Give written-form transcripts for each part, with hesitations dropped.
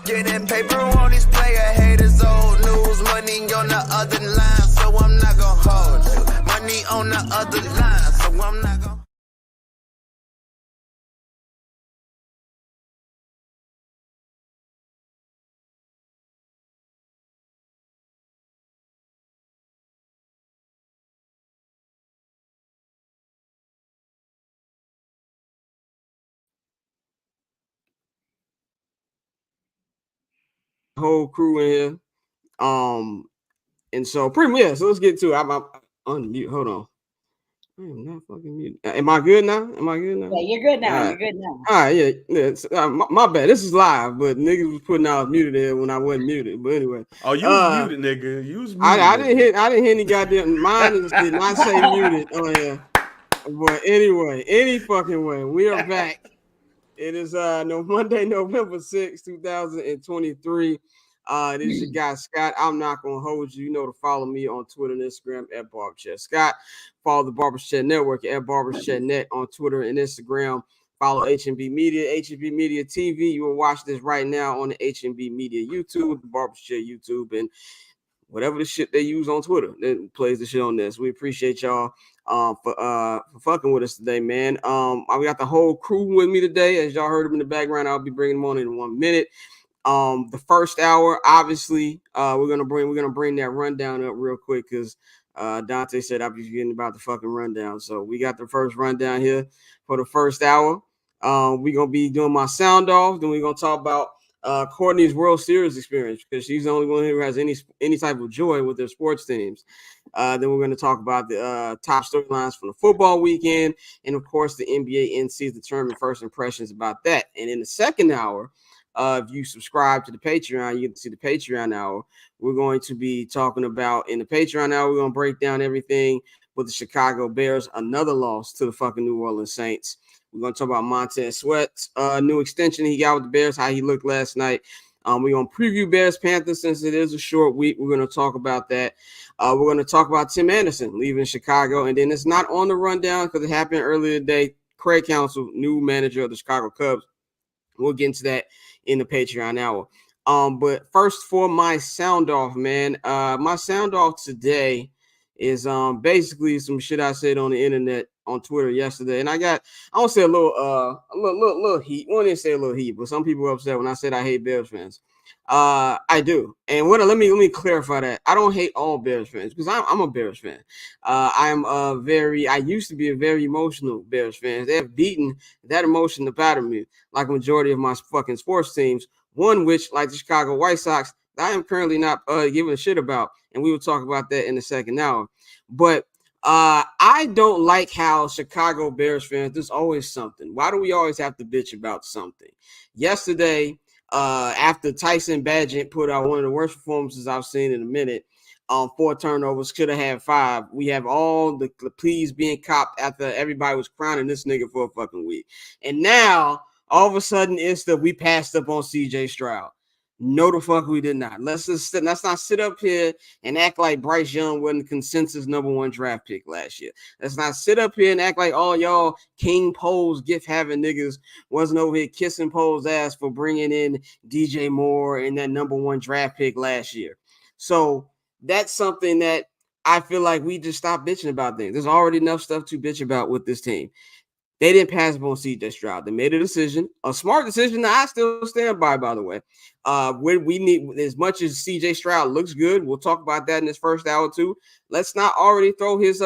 Getting paper on these player haters, old news, money on the other line, so I'm not gonna hold you. Money on the other line, so I'm not gonna. Whole crew in here. And so pretty much, yeah, so let's get to it. I'm unmute. Hold on. I am not fucking mute. Am I good now? Am I good now? Yeah, you're good now. All right. You're good now. All right, yeah. My bad. This is live, but niggas was putting out muted there when I wasn't muted. But anyway. Oh, you was muted, nigga. You was muted. I didn't hear any goddamn mine did not say muted on here. But anyway, any fucking way, we are back. It is Monday, November 6th, 2023. This is your guy Scott. I'm not gonna hold you. You know to follow me on Twitter and Instagram at Barberchat Scott. Follow the Barberchat Network at BarberchatNet on Twitter and Instagram. Follow HMB Media, HMB Media TV. You will watch this right now on the HMB Media YouTube, the Barberchat YouTube, and whatever the shit they use on Twitter that plays the shit on this. We appreciate y'all for fucking with us today, man. I got the whole crew with me today. As y'all heard them in the background, I'll be bringing them on in 1 minute. The first hour, obviously, we're gonna bring that rundown up real quick because Dante said I'll be getting about the fucking rundown. So we got the first rundown here for the first hour. We're gonna be doing my sound off. Then we're gonna talk about Courtney's World Series experience because she's the only one who has any type of joy with their sports teams. Then we're going to talk about the top storylines from the football weekend, and of course the NBA in-season tournament first impressions about that. And in the second hour, if you subscribe to the Patreon, you get to see the Patreon hour. We're going to be talking about in the Patreon hour. We're going to break down everything with the Chicago Bears, another loss to the fucking New Orleans Saints. We're going to talk about Montez Sweat's new extension he got with the Bears, how he looked last night. We're going to preview Bears-Panthers since it is a short week. We're going to talk about that. We're going to talk about Tim Anderson leaving Chicago. And then it's not on the rundown because it happened earlier today. Craig Counsell, new manager of the Chicago Cubs. We'll get into that in the Patreon hour. But first for my sound off, man. My sound off today is basically some shit I said on the internet on Twitter yesterday, and I don't say a little heat. Well, I didn't say a little heat, but some people were upset when I said I hate Bears fans. I do, and let me clarify that I don't hate all Bears fans because I'm a Bears fan. I used to be a very emotional Bears fan. They have beaten that emotion out of me, like a majority of my fucking sports teams. One which, like the Chicago White Sox, I am currently not giving a shit about, and we will talk about that in the second hour. But I don't like how Chicago Bears fans, there's always something. Why do we always have to bitch about something? Yesterday, after Tyson Bagent put out one of the worst performances I've seen in a minute, 4 turnovers, could have had 5. We have all the pleas being copped after everybody was crowning this nigga for a fucking week. And now, all of a sudden, it's that we passed up on CJ Stroud. No, the fuck we did not. Let's not sit up here and act like Bryce Young wasn't the consensus #1 draft pick last year. Let's not sit up here and act like all y'all King Poles gift having niggas wasn't over here kissing Poles ass for bringing in DJ Moore and that #1 draft pick last year. So that's something that I feel like we just stopped bitching about things. There's already enough stuff to bitch about with this team. They didn't pass up on CJ Stroud. They made a decision, a smart decision that I still stand by the way. We need, as much as CJ Stroud looks good, we'll talk about that in this first hour too. Let's not already throw his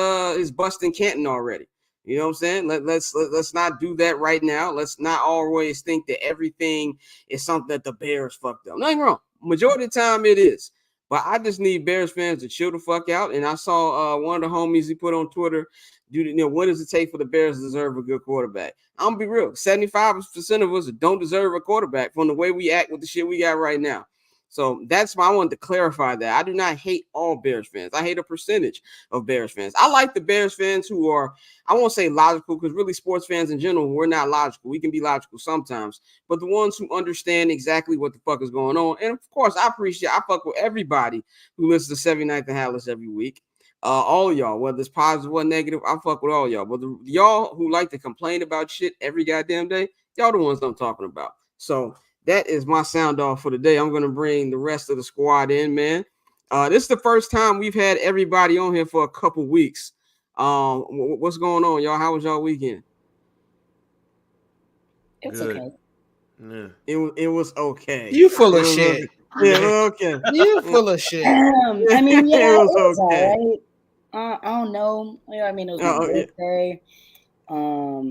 bust in Canton already. You know what I'm saying? Let's not do that right now. Let's not always think that everything is something that the Bears fucked up. Nothing wrong. Majority of the time it is. But I just need Bears fans to chill the fuck out. And I saw one of the homies he put on Twitter, what does it take for the Bears to deserve a good quarterback? I'm going to be real. 75% of us don't deserve a quarterback from the way we act with the shit we got right now. So that's why I wanted to clarify that. I do not hate all Bears fans. I hate a percentage of Bears fans. I like the Bears fans who are, I won't say logical, because really sports fans in general, we're not logical. We can be logical sometimes. But the ones who understand exactly what the fuck is going on. And of course, I fuck with everybody who listens to 79th and Hallis every week. All of y'all, whether it's positive or negative, I fuck with all y'all. But y'all who like to complain about shit every goddamn day, y'all the ones I'm talking about. So that is my sound off for the day. I'm going to bring the rest of the squad in, man. This is the first time we've had everybody on here for a couple weeks. What's going on, y'all? How was y'all weekend? It's good. Okay. Yeah. It was okay. You full of shit. Okay. Yeah, okay. You full of shit. I mean, yeah, it was okay. All right. I don't know. Yeah, I mean, it was my birthday. Yeah.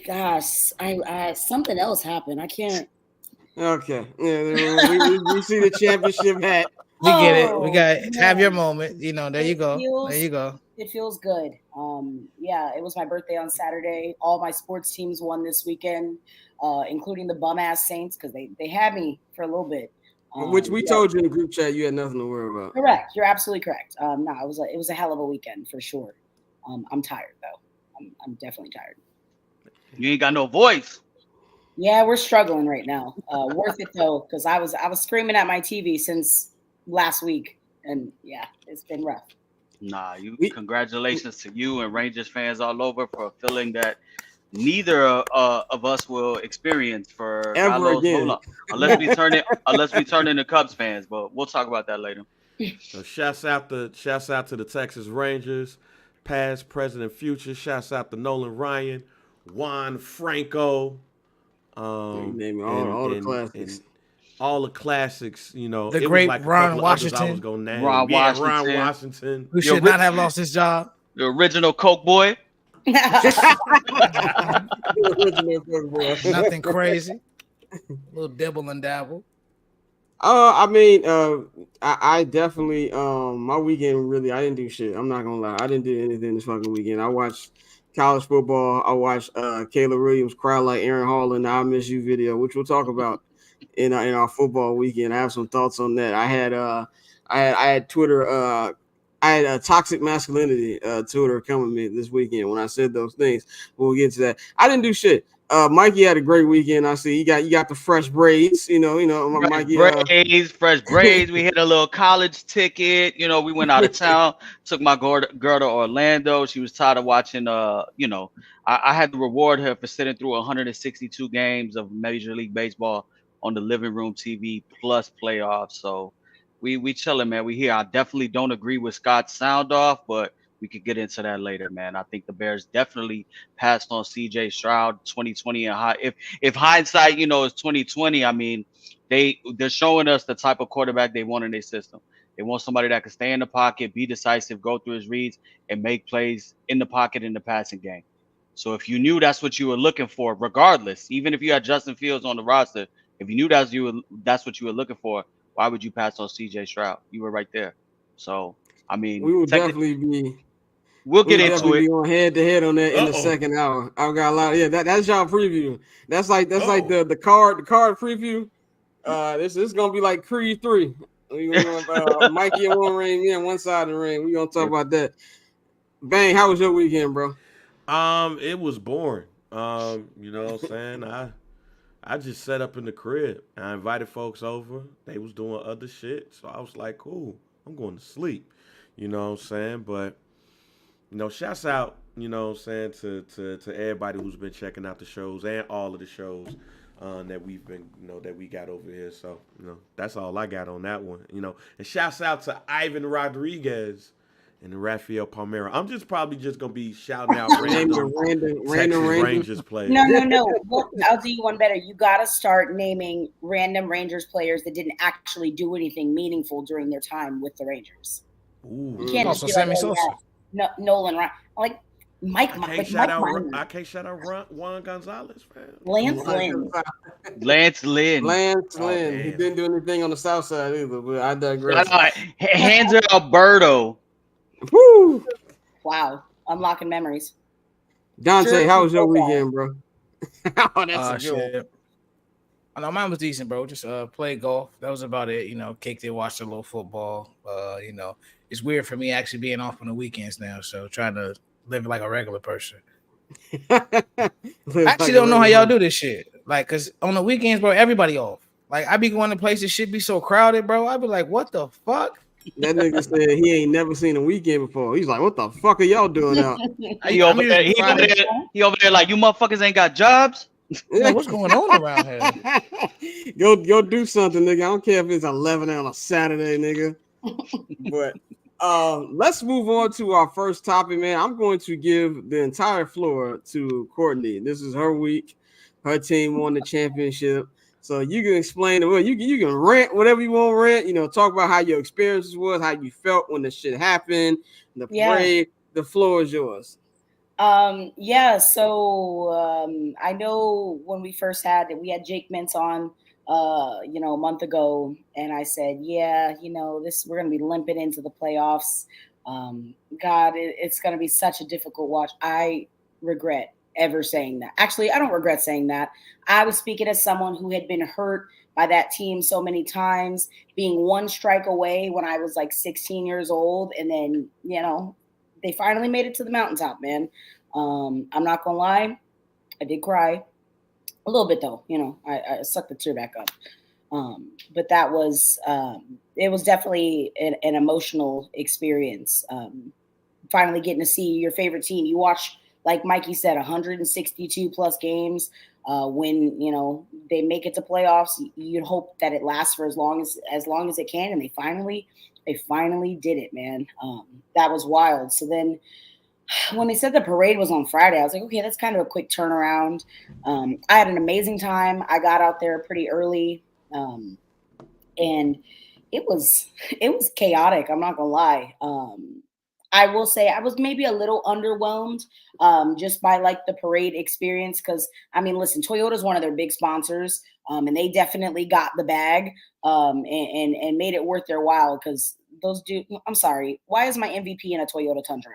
Gosh, I something else happened. I can't. Okay. Yeah, we see the championship hat. We get it. We got it. Have your moment. You know, there you go. There you go. It feels good. Yeah, it was my birthday on Saturday. All my sports teams won this weekend, including the bum ass Saints, because they had me for a little bit. Which we told you in the group chat you had nothing to worry about. Correct. You're absolutely correct. No, it was a hell of a weekend for sure. I'm tired though. I'm definitely tired. You ain't got no voice. Yeah, we're struggling right now. Worth it though, because I was screaming at my TV since last week, and yeah, it's been rough. Nah, congratulations to you and Rangers fans all over for a feeling that neither of us will experience for ever again, unless we turn into Cubs fans. But we'll talk about that later. So shouts out to the Texas Rangers, past, present, and future. Shouts out to Nolan Ryan, Juan Franco, name all the classics. All the classics, you know. The great Ron Washington. Ron Washington. Who should not have lost his job. The original Coke boy. Nothing crazy. A little dibble and dabble. I mean, I definitely my weekend really I didn't do shit. I'm not gonna lie. I didn't do anything this fucking weekend. I watched college football. I watched Kayla Williams cry like Aaron Hall in the I Miss You video, which we'll talk about in our football weekend. I have some thoughts on that. I had Twitter. I had a toxic masculinity Twitter come with me this weekend when I said those things. We'll get to that. I didn't do shit. Mikey had a great weekend. I see you got the fresh braids. You know, Mikey. Fresh braids. We hit a little college ticket. You know, we went out of town. Took my girl to Orlando. She was tired of watching. I had to reward her for sitting through 162 games of Major League Baseball on the living room TV plus playoffs. So we chilling, man. We here. I definitely don't agree with Scott's sound off, but we could get into that later, man. I think the Bears definitely passed on CJ Stroud 2020 and if hindsight, is 2020, I mean, they're showing us the type of quarterback they want in their system. They want somebody that can stay in the pocket, be decisive, go through his reads, and make plays in the pocket in the passing game. So if you knew that's what you were looking for, regardless, even if you had Justin Fields on the roster, if you knew that's what you were looking for, why would you pass on CJ Stroud? You were right there. So, I mean, we will definitely be. We'll get into it. Be on head to head on that in the second hour. I've got a lot. That's y'all preview. That's like the card preview. This is gonna be like Creed 3. Mikey in one ring, one side of the ring. We're gonna talk about that. Bang, how was your weekend, bro? It was boring. You know what I'm saying? I just sat up in the crib. I invited folks over. They was doing other shit. So I was like, cool, I'm going to sleep. You know what I'm saying? But, shouts out, to everybody who's been checking out the shows and all of the shows that we've been, that we got over here. So, that's all I got on that one, And shouts out to Ivan Rodriguez and Rafael Palmeiro. I'm probably just gonna be shouting out random Rangers players. No. Well, I'll do you one better. You gotta start naming random Rangers players that didn't actually do anything meaningful during their time with the Rangers. Ooh. You can't also Sammy Sosa. No, Nolan Ryan. Like Mike. I can't shout out Juan Gonzalez, man. Lance Lynn. Oh, he didn't do anything on the south side either, but I digress. Hands Alberto. Woo! Wow, unlocking memories. Dante, how was your weekend, bro? That's shit. I know mine was decent, bro. Just played golf. That was about it. Kicked it, watched a little football. It's weird for me actually being off on the weekends now, so trying to live like a regular person. I actually don't know how y'all do this shit. Like, cause on the weekends, bro, everybody off. Like, I be going to places, shit be so crowded, bro. I be like, what the fuck? That nigga said he ain't never seen a weekend before. He's like, what the fuck are y'all doing out? He over there like, you motherfuckers ain't got jobs? What's going on around here? Go do something, nigga. I don't care if it's 11 on a Saturday, nigga. But let's move on to our first topic, man. I'm going to give the entire floor to Courtney. This is her week. Her team won the championship. So you can explain it. Well, you can rant whatever you want to rant. You know, talk about how your experiences was, how you felt when the shit happened, the parade. The floor is yours. I know when we first had it, we had Jake Mintz on a month ago, and I said, we're gonna be limping into the playoffs. It's gonna be such a difficult watch. I regret ever saying that. Actually, I don't regret saying that. I was speaking as someone who had been hurt by that team so many times, being one strike away when I was like 16 years old, and then they finally made it to the mountaintop, man. I'm not gonna lie, I did cry a little bit though. I sucked the tear back up. But that was it was definitely an emotional experience. Finally getting to see your favorite team. You watch, like Mikey said, 162 plus games. When they make it to playoffs, you'd hope that it lasts for as long as it can, and they finally did it, man. That was wild. So then when they said the parade was on Friday, I was like, okay, that's kind of a quick turnaround. I had an amazing time. I got out there pretty early, and it was chaotic. I'm not gonna lie. I will say I was maybe a little underwhelmed just by like the parade experience, because listen, Toyota's one of their big sponsors, and they definitely got the bag and made it worth their while, because those dudes. I'm sorry, why is my MVP in a Toyota Tundra?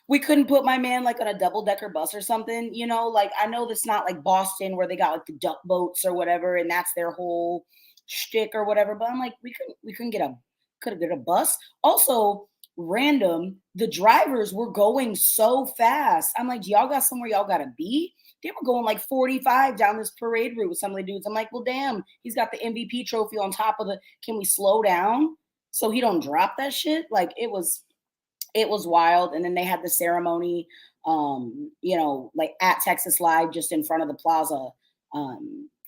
we couldn't put my man like on a double-decker bus or something, like I know that's not like Boston where they got like the duck boats or whatever, and that's their whole shtick or whatever, but I'm like, we couldn't get a bus. Also, random, the drivers were going so fast. I'm like, y'all got somewhere y'all gotta be? They were going like 45 down this parade route with some of the dudes. I'm like, well, damn, he's got the MVP trophy on top of can we slow down so he don't drop that shit? Like, it was wild. And then they had the ceremony, like at Texas Live, just in front of the plaza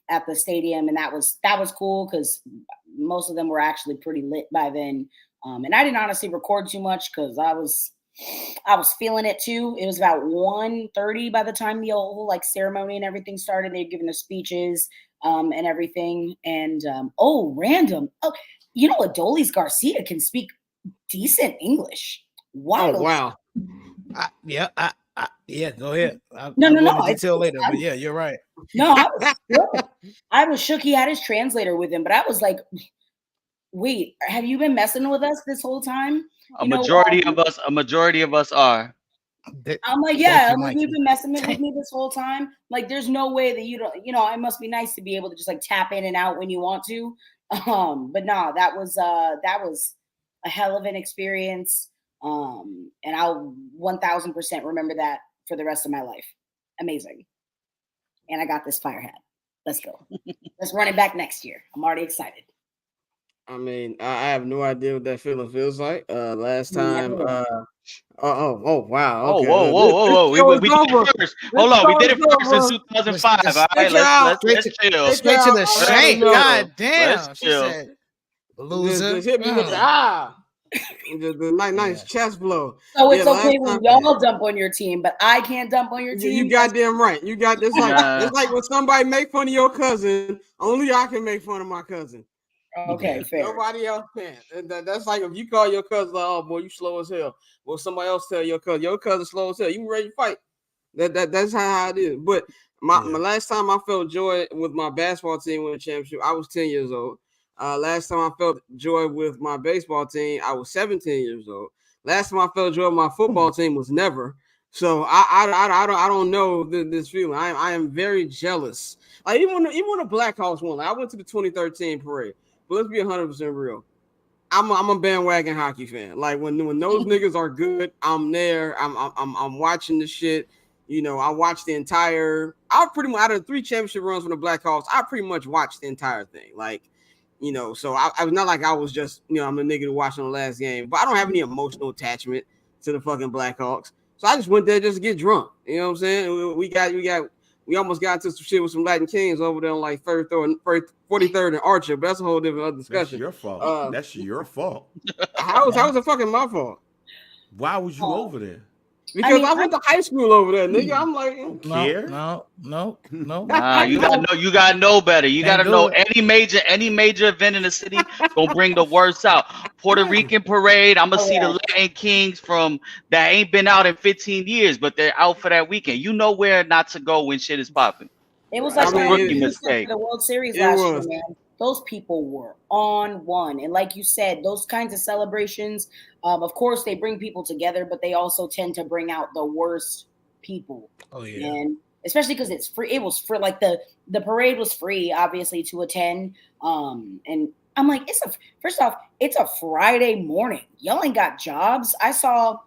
at the stadium. And that was cool, because most of them were actually pretty lit by then. And I didn't honestly record too much because I was feeling it too. It was about 1:30 by the time the whole like ceremony and everything started. They were giving their speeches and everything. And random. Oh, Adolis Garcia can speak decent English. Wow. Oh, wow. Yeah, go ahead. No. Detail later, but yeah, you're right. No, I was shook. He had his translator with him, but I was like, wait, have you been messing with us this whole time? A majority of us are. I'm like, yeah, you've been messing with me this whole time. Like, there's no way that you don't, it must be nice to be able to just like tap in and out when you want to. But no, that was a hell of an experience. And I'll 1000% remember that for the rest of my life. Amazing. And I got this fire hat. Let's go. Let's run it back next year. I'm already excited. I have no idea what that feeling feels like. Last time, wow. Okay. Whoa. We did it first. Hold on, we did it first in 2005. All right, let's chill. Straight to the shank. God damn. Let's chill. She said, loser. Just hit me with the nice chest blow. So it's okay when y'all dump on your team, but I can't dump on your team. You goddamn right. You got this. It's like when somebody make fun of your cousin, only I can make fun of my cousin. Okay, fair. Nobody else can. That's like if you call your cousin, like, oh boy, you slow as hell. Well, somebody else tell your cousin slow as hell. You ready to fight? That's how it is. But my last time I felt joy with my basketball team winning the championship, I was 10 years old. Last time I felt joy with my baseball team, I was 17 years old. Last time I felt joy with my football team was never. So I don't know this feeling. I am very jealous. Like even when the Blackhawks won, like I went to the 2013 parade. But let's be 100% real. I'm a bandwagon hockey fan. Like when those niggas are good, I'm there. I'm watching the shit. I watched the entire. I pretty much out of the 3 championship runs from the Blackhawks, I pretty much watched the entire thing. Like. So I was not like I was just, I'm a nigga to watch on the last game, but I don't have any emotional attachment to the fucking Blackhawks. So I just went there just to get drunk. You know what I'm saying? We almost got into some shit with some Latin Kings over there on like 43rd and Archer, but that's a whole different other discussion. That's your fault. That's your fault. How is it fucking my fault? Why was you over there? Because I went to high school over there, nigga. I'm like, care? No. Nah, you gotta know better. You gotta know any major event in the city gonna bring the worst out. Puerto Rican parade. I'm gonna see the Latin Kings from that ain't been out in 15 years, but they're out for that weekend. You know where not to go when shit is popping. It was like a rookie mistake. The World Series last year, man. Those people were on one, and like you said, those kinds of celebrations. Of course, they bring people together, but they also tend to bring out the worst people. Oh yeah, and especially because it's free. It was free. Like the parade was free, obviously, to attend. And I'm like, first off, it's a Friday morning. Y'all ain't got jobs. I saw.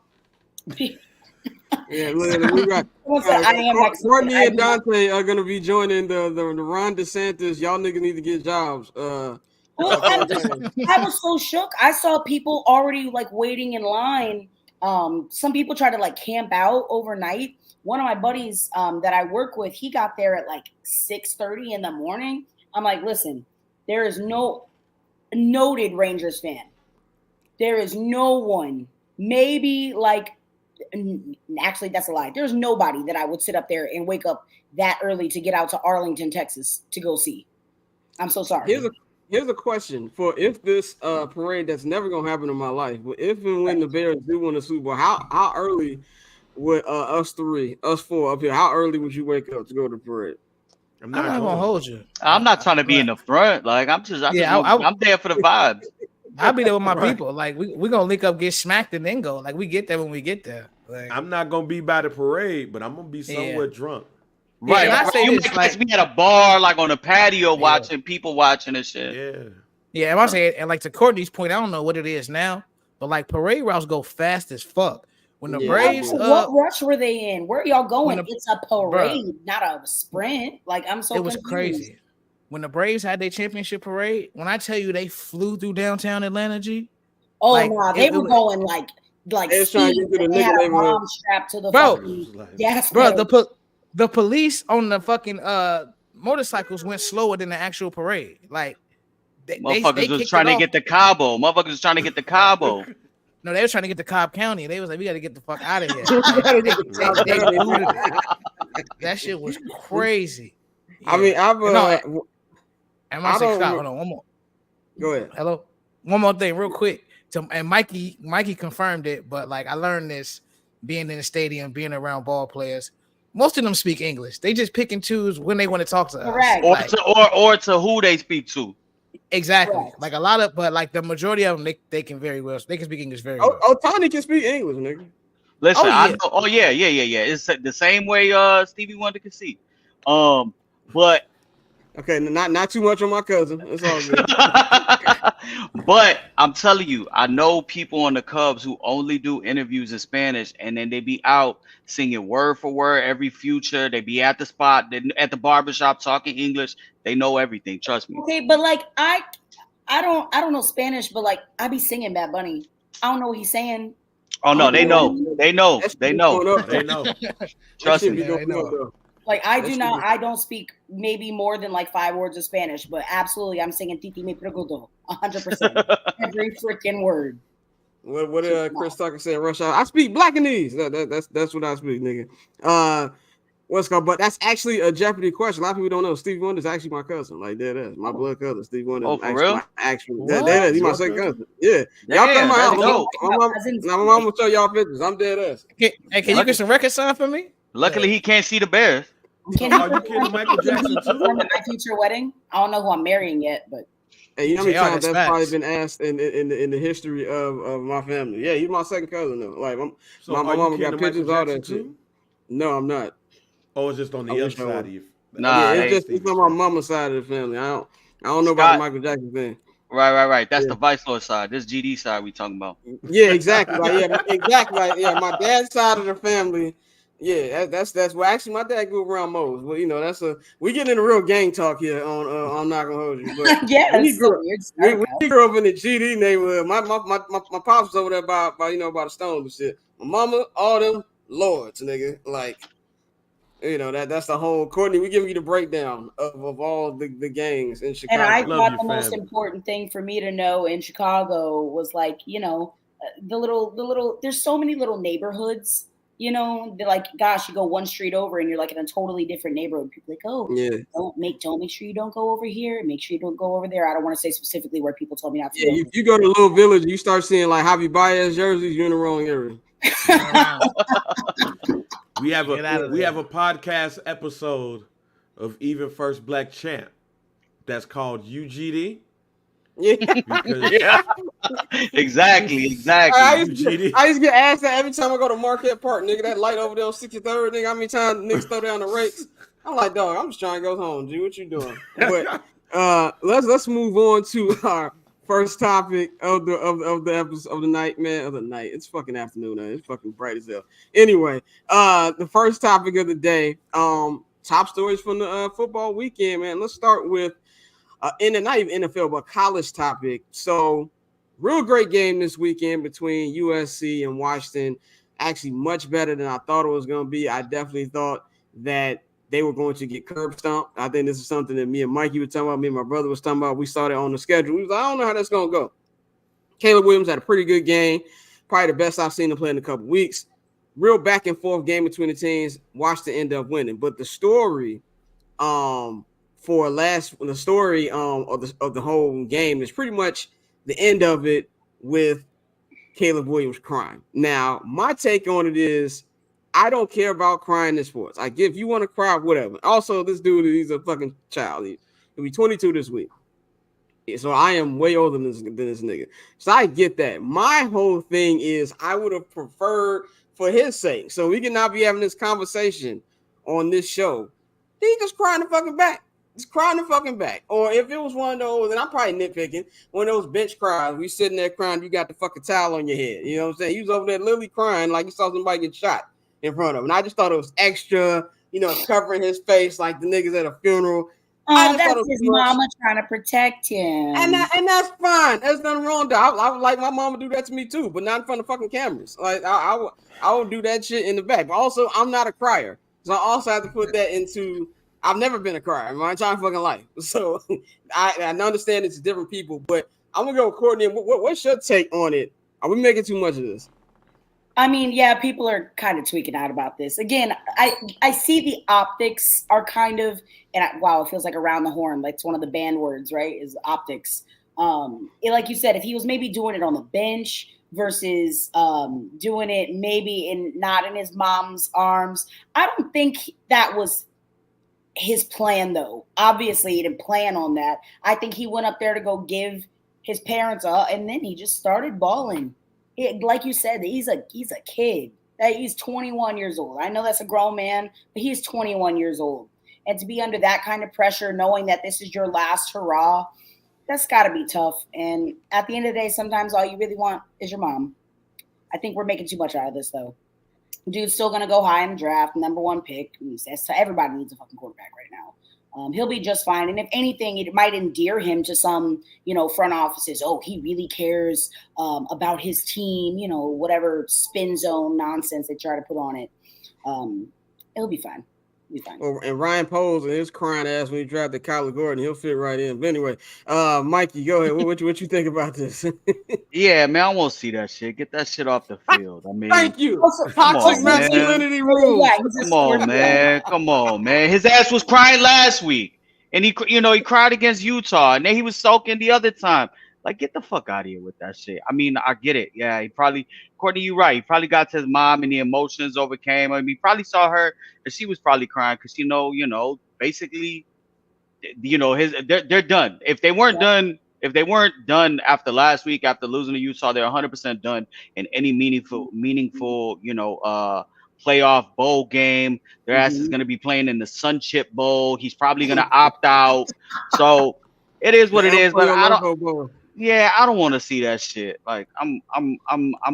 Yeah, look, we got Courtney and Dante are gonna be joining the Ron DeSantis. Y'all niggas need to get jobs. I was so shook. I saw people already like waiting in line. Some people try to like camp out overnight. One of my buddies that I work with, he got there at like 6:30 in the morning. I'm like, listen, there is no noted Rangers fan. There is no one. Maybe like. Actually, that's a lie. There's nobody that I would sit up there and wake up that early to get out to Arlington, Texas to go see. I'm so sorry. Here's a question for if this parade that's never gonna happen in my life, but if and when the Bears do win the Super Bowl, how early would us four up here? How early would you wake up to go to the parade? I'm not gonna hold you. I'm not trying to be in the front. Like I'm there for the vibes. I'll be there with my people. Like we gonna link up, get smacked, and then go. Like we get there when we get there. Like, I'm not gonna be by the parade, but I'm gonna be somewhere drunk. Right. Yeah, I say you might catch me at a bar, like on a patio, watching people watching and shit. Yeah. And I say, and like to Courtney's point, I don't know what it is now, but like parade routes go fast as fuck. When the Braves, what rush were they in? Where are y'all going? It's a parade, not a sprint. Like I'm so. It was confused. crazy. When the Braves had their championship parade, when I tell you they flew through downtown Atlanta, G. Oh like, no, they were going like they trying to get to the they had a bomb strapped to the the police on the fucking motorcycles went slower than the actual parade. Like motherfuckers was trying to get the Cabo. Motherfuckers was trying to get the Cabo. No, they were trying to get to Cobb County. They was like, we got to get the fuck out of here. That shit was crazy. Yeah. I mean, hold on, one more. Go ahead. Hello, one more thing, real quick. And Mikey confirmed it, but like I learned this being in the stadium, being around ball players. Most of them speak English. They just pick and choose when they want to talk to us. Correct. Or to who they speak to. Exactly. Right. Like a lot of, but like the majority of them, they can very well. They can speak English very well. Tony can speak English, nigga. Listen, I know. Oh yeah. It's the same way Stevie Wonder can see. But okay, not too much on my cousin. It's all good. But I'm telling you, I know people on the Cubs who only do interviews in Spanish, and then they be out singing word for word every future. They be at the spot, at the barbershop talking English. They know everything. Trust me. Okay, but like I don't know Spanish, but like I be singing Bad Bunny. I don't know what he's saying. Oh no, they know. They know. Trust me. They know. Like I don't speak maybe more than like 5 words of Spanish, but absolutely I'm singing Titi Me Preguntó 100%. Every freaking word. What did Chris Tucker say? Rush Hour. I speak Blackanese. That's what I speak, nigga. What's called? But that's actually a Jeopardy question. A lot of people don't know. Stevie Wonder is actually my cousin. Like that is my blood cousin. Stevie Wonder. Oh, for real? He's my second cousin. Yeah. Y'all come my house. My mom will show y'all pictures. I'm dead ass. Can you get some record sign for me? Luckily, he can't see the Bears. Can you kidding Michael Jackson too? At my future wedding? I don't know who I'm marrying yet, but hey, you know how many times that's probably been asked in the history of my family? Yeah, he's my second cousin though. Like my mama got pictures all that shit. No, I'm not. Oh, it's just on the other side of you. Nah, it's on my mama's side of the family. I don't know about the Michael Jackson thing. Right. That's the Vice Lord side. This GD side we talking about. Yeah, exactly. My dad's side of the family. Yeah, that's well. Actually, my dad grew up around Mose, but you know we getting into real gang talk here. I'm not gonna hold you, but we grew up in the GD neighborhood. My pops was over there by a Stone and shit. My mama, all them lords, nigga. Like, you know, that's the whole Courtney. We giving you the breakdown of all the gangs in And Chicago. I Love thought you, the most family. important thing for me to know in Chicago was like, you know, the little. There's so many little neighborhoods. You know, they're like, gosh, you go one street over and you're like in a totally different neighborhood. People like, oh, Yeah, don't make sure you don't go over here. Make sure you don't go over there. I don't want to say specifically where people told me not to yeah. go. You go to a little village, you start seeing like Javi Baez jerseys. You're in the wrong area. Turn around. We have Get out a of we there. have a podcast episode of Even First Black Champ that's called UGD Yeah. because Yeah, exactly. I used, to, UGD. I used to get asked that every time I go to Marquette Park, nigga. That light over there on 63rd, nigga. How many times niggas throw down the rakes? I'm like, dog, I'm just trying to go home, G. What you doing? But let's move on to our first topic of the episode of the night, man. Of the night. It's fucking afternoon now. It's fucking bright as hell. Anyway, the first topic of the day, top stories from the football weekend, man. Let's start with not even NFL, but college topic. So, real great game this weekend between USC and Washington. Actually, much better than I thought it was going to be. I definitely thought that they were going to get curb stomped. I think this is something that me and Mikey were talking about. Me and my brother was talking about. We saw that on the schedule. We was like, I don't know how that's going to go. Caleb Williams had a pretty good game. Probably the best I've seen him play in a couple weeks. Real back and forth game between the teams. Washington ended up winning. But the story for the story of the whole game is pretty much the end of it with Caleb Williams crying. Now, my take on it is I don't care about crying in sports. I give you want to cry, whatever. Also, this dude, he's a fucking child. He'll be 22 this week. So I am way older than this nigga. So I get that. My whole thing is I would have preferred for his sake. So we cannot be having this conversation on this show. He just crying the fucking back. Just crying the fucking back. Or if it was one of those, and I'm probably nitpicking, one of those bench cries, we sitting there crying, you got the fucking towel on your head. You know what I'm saying? He was over there literally crying like he saw somebody get shot in front of him. And I just thought it was extra, covering his face like the niggas at a funeral. Oh, that's his mama trying to protect him. And that's fine. There's nothing wrong with that. I would like my mama do that to me too, but not in front of fucking cameras. Like I would do that shit in the back. But also, I'm not a crier. So I also have to put that into I've never been a crier in my entire fucking life. So I understand it's different people, but I'm gonna go with Courtney. What's your take on it? Are we making too much of this? I mean, yeah, people are kind of tweaking out about this. Again, I see the optics are kind of, wow, it feels like around the horn. Like it's one of the banned words, right? Is optics. Like you said, if he was maybe doing it on the bench versus doing it maybe not in his mom's arms, I don't think that was his plan, though. Obviously, he didn't plan on that. I think he went up there to go give his parents and then he just started bawling. Like you said, he's a kid. He's 21 years old. I know that's a grown man, but he's 21 years old. And to be under that kind of pressure, knowing that this is your last hurrah, that's got to be tough. And at the end of the day, sometimes all you really want is your mom. I think we're making too much out of this, though. Dude's still going to go high in the draft, #1 pick. Everybody needs a fucking quarterback right now. He'll be just fine. And if anything, it might endear him to some, front offices. Oh, he really cares about his team, whatever spin zone nonsense they try to put on it. It'll be fine. Well, and Ryan Poles and his crying ass when he drafted Kyler Gordon, he'll fit right in. But anyway, Mikey, go ahead. What you think about this? Yeah, man, I won't see that shit. Get that shit off the field. I mean, thank you. Come Toxic on, masculinity rules. Yeah, Come on, man. His ass was crying last week, and he cried against Utah, and then he was sulking the other time. Like, get the fuck out of here with that shit. I mean, I get it. Yeah, Courtney, you're right. He probably got to his mom, and the emotions overcame. I mean, he probably saw her, and she was probably crying because basically, they're done. If they weren't done after last week, after losing to Utah, they're 100% done in any meaningful, playoff bowl game. Their ass is going to be playing in the Sun Chip Bowl. He's probably going to opt out. So it is what it is. But I don't want to see that shit. Like I'm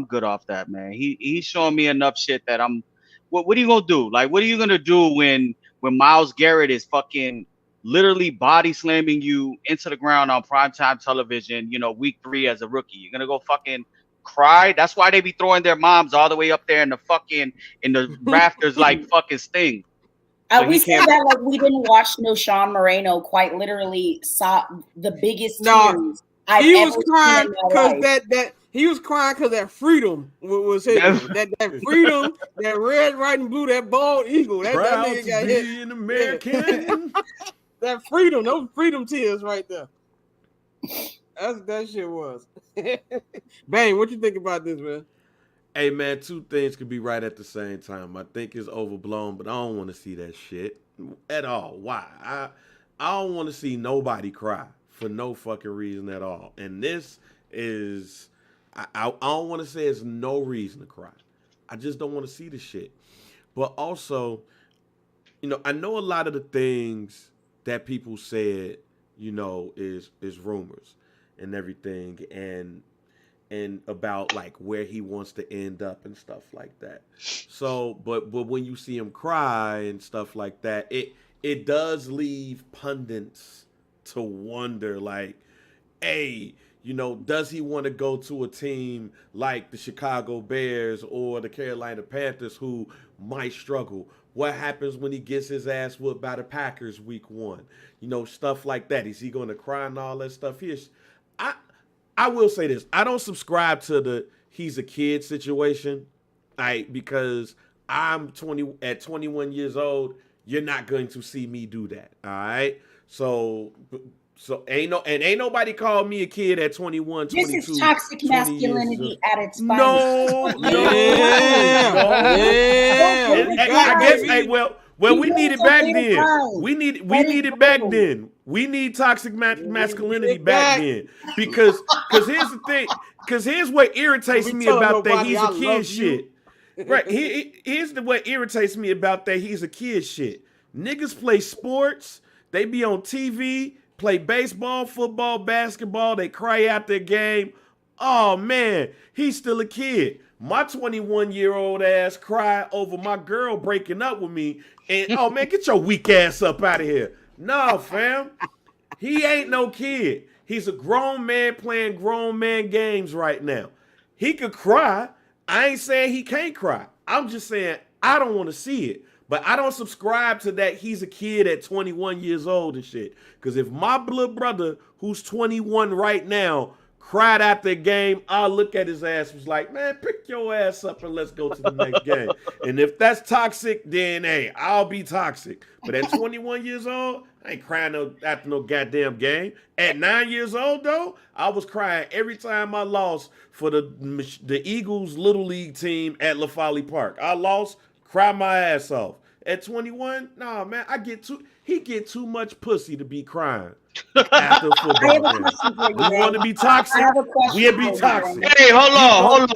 good off that, man. He's showing me enough shit that I'm. What are you gonna do? Like, what are you gonna do when Myles Garrett is fucking literally body slamming you into the ground on primetime television, week 3 as a rookie? You're gonna go fucking cry. That's why they be throwing their moms all the way up there in the rafters like fucking Sting. We said that like we didn't watch no Sean Moreno quite literally saw the biggest tears he was crying because that he was crying because that freedom was hit. that freedom, that red, white, and blue, that bald eagle. That nigga got hit. An American. That freedom, those freedom tears right there. That shit was. Bang, what you think about this, man? Hey, man, two things could be right at the same time. I think it's overblown, but I don't want to see that shit at all. Why? I don't want to see nobody cry for no fucking reason at all. And this is, I don't want to say it's no reason to cry. I just don't want to see the shit. But also, you know, I know a lot of the things that people said, you know, is rumors and everything, and about like where he wants to end up and stuff like that. So, but when you see him cry and stuff like that, it does leave pundits to wonder, like, hey, you know, does he want to go to a team like the Chicago Bears or the Carolina Panthers who might struggle? What happens when he gets his ass whooped by the Packers week 1? You know, stuff like that. Is he going to cry and all that stuff? I will say this. I don't subscribe to the he's a kid situation, because I'm 21 years old. You're not going to see me do that. All right. So ain't nobody called me a kid at 21, 22. This is toxic masculinity at its finest. No. I guess. Hey, well, we need it back then. We need it back then. We need toxic masculinity back then, because here's the thing. Because here's what irritates me about that he's a kid shit. Right. Here's what irritates me about that he's a kid shit. Niggas play sports. They be on TV, play baseball, football, basketball. They cry out their game. Oh man, he's still a kid. My 21-year-old ass cry over my girl breaking up with me. And, oh, man, get your weak ass up out of here. No, fam. He ain't no kid. He's a grown man playing grown man games right now. He could cry. I ain't saying he can't cry. I'm just saying I don't want to see it. But I don't subscribe to that he's a kid at 21 years old and shit. Because if my blood brother, who's 21 right now, cried out the game, I'll look at his ass, was like, man, pick your ass up and let's go to the next game. And if that's toxic, then hey, I'll be toxic. But at 21 years old, I ain't crying after no goddamn game. At 9 years old, though, I was crying every time I lost for the Eagles Little League team at La Folly Park. I lost, cry my ass off. At 21, nah, man, he get too much pussy to be crying. After football, we want to be toxic. We'll be toxic. Hey, hold on.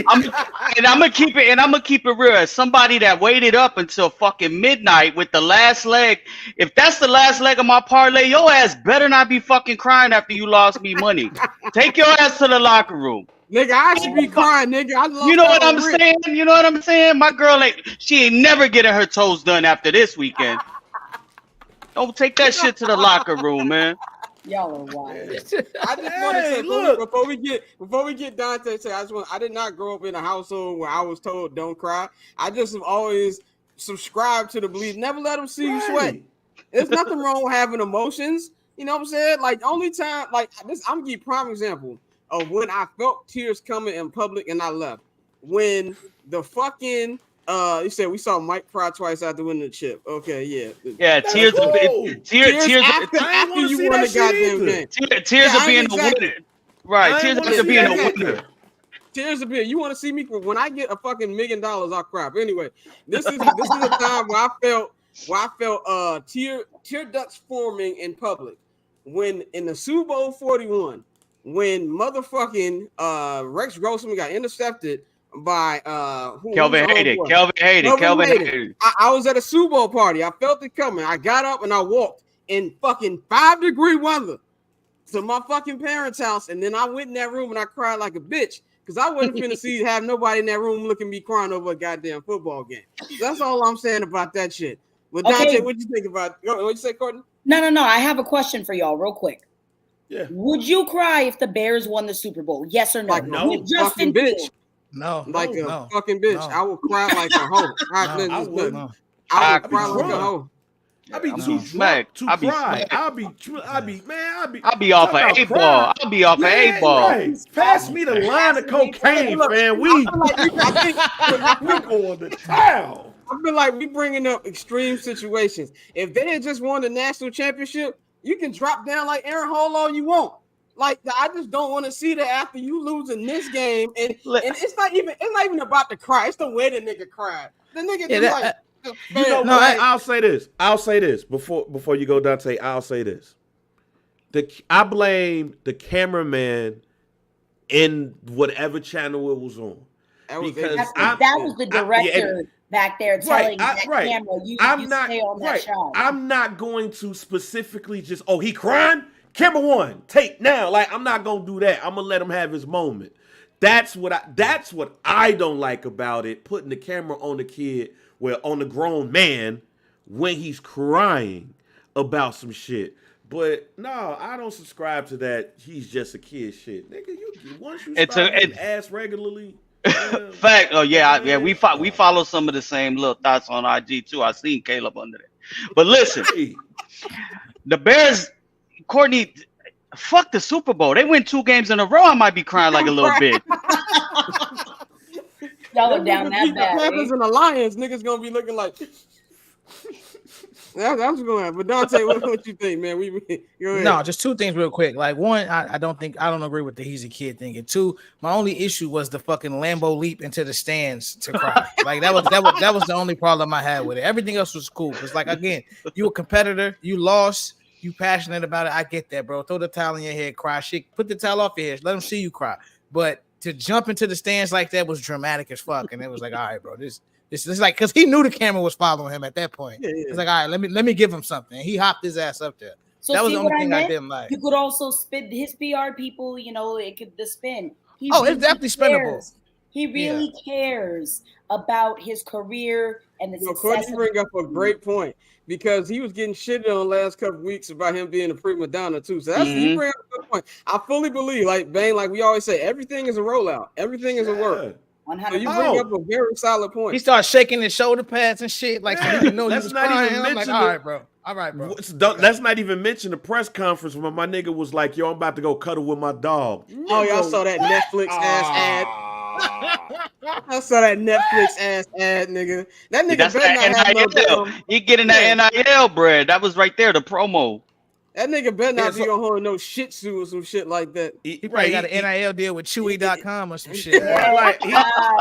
I'm gonna keep it real. As somebody that waited up until fucking midnight with the last leg, if that's the last leg of my parlay, your ass better not be fucking crying after you lost me money. Take your ass to the locker room. Nigga, I should be crying, nigga. You know what I'm saying? You know what I'm saying? My girl she ain't never getting her toes done after this weekend. Don't take that shit to the locker room, man. Y'all are wild. I just want to say, look, before we get Dante, I did not grow up in a household where I was told don't cry. I just have always subscribed to the belief, never let them see you sweat. There's nothing wrong with having emotions. You know what I'm saying? Like, only time, like this, I'm gonna give you a prime example of when I felt tears coming in public and I left. When the fucking you said we saw Mike cry twice after winning the chip. Okay, yeah. Yeah, tears after you won the goddamn game. Tears of being a winner. Right, tears of being a winner. Tears of being. You want to see me when I get a fucking $1 million, I'll cry. But anyway, this is a time where I felt tear ducts forming in public. When in the Super Bowl 41, when motherfucking Rex Grossman got intercepted by Kelvin Hayden. I was at a Super Bowl party. I felt it coming. I got up and I walked in fucking 5-degree weather to my fucking parents' house, and then I went in that room and I cried like a bitch because I wasn't finna have nobody in that room looking at me crying over a goddamn football game. That's all I'm saying about that shit. But Dante, what you think about? What you say, Courtney? No. I have a question for y'all, real quick. Yeah. Would you cry if the Bears won the Super Bowl? Yes or no? Like no. With Justin fucking bitch. Fields. No, Like a no, fucking bitch. no. I would cry like a hoe. I would. No. I would I'd be cry like a drunk. hoe. I'll be I'm too smacked. drunk to I'll be cry. smacked. I'll be off talk of about 8 crying. ball. I'll be off of 8 ball. Right. Pass me the line of cocaine, fam. We going to town. I feel like we bringing up extreme situations. If they had just won the national championship, you can drop down like Aaron Hall all you want. Like I just don't want to see that after you lose in this game, and it's not even about the cry. It's the way the nigga cried. The nigga I'll say this before you go, Dante. I'll say this. I blame the cameraman in whatever channel it was on. That was the director back there telling that camera, you stay on that shot. I'm not going to specifically just, he crying? Camera one, take now. Like, I'm not gonna do that. I'm gonna let him have his moment. That's what I don't like about it, putting the camera on the kid, on the grown man when he's crying about some shit. But no, I don't subscribe to that. He's just a kid shit, nigga. Once you start getting ass regularly. Fact. Oh yeah, we follow some of the same little thoughts on IG too. I seen Caleb under there. But listen, the Bears, Courtney, fuck the Super Bowl. They win 2 games in a row. I might be crying like a little bit. Y'all are down that bad. The Panthers and the Lions, niggas gonna be looking like. That's what's going on. But Dante, what you think, man? Go ahead. No, just 2 things real quick. Like, one, I don't agree with the he's a kid thing. And 2, my only issue was the fucking Lambo leap into the stands to cry. Like that was the only problem I had with it. Everything else was cool. It's like, again, you a competitor, you lost, you passionate about it. I get that, bro. Throw the towel in your head, cry. Shit, put the towel off your head. Let them see you cry. But to jump into the stands like that was dramatic as fuck. And it was like, all right, bro, this is like, because he knew the camera was following him at that point. Yeah. It's like, all right, let me give him something. He hopped his ass up there. So that was the only thing I didn't like. You could also spin his PR people, the spin. It's definitely spinnable. He really cares about his career and the success. Courtney bring up a great point because he was getting shitted on the last couple of weeks about him being a prima donna too. So he bring up a good point. I fully believe, like Bane, like we always say, everything is a rollout. Everything is a work. So you bring up a very solid point. He started shaking his shoulder pads and shit, like so you know he was crying. I'm like, all right, bro. Let's not even mention the press conference when my nigga was like, "Yo, I'm about to go cuddle with my dog." Oh, y'all saw that Netflix ass ad. I saw that Netflix ass ad, nigga. That nigga better not have no. He getting that NIL bread. That was right there, the promo. That nigga better not be on holding no shit suit or some shit like that. He probably got an NIL deal with Chewy.com or some shit. Like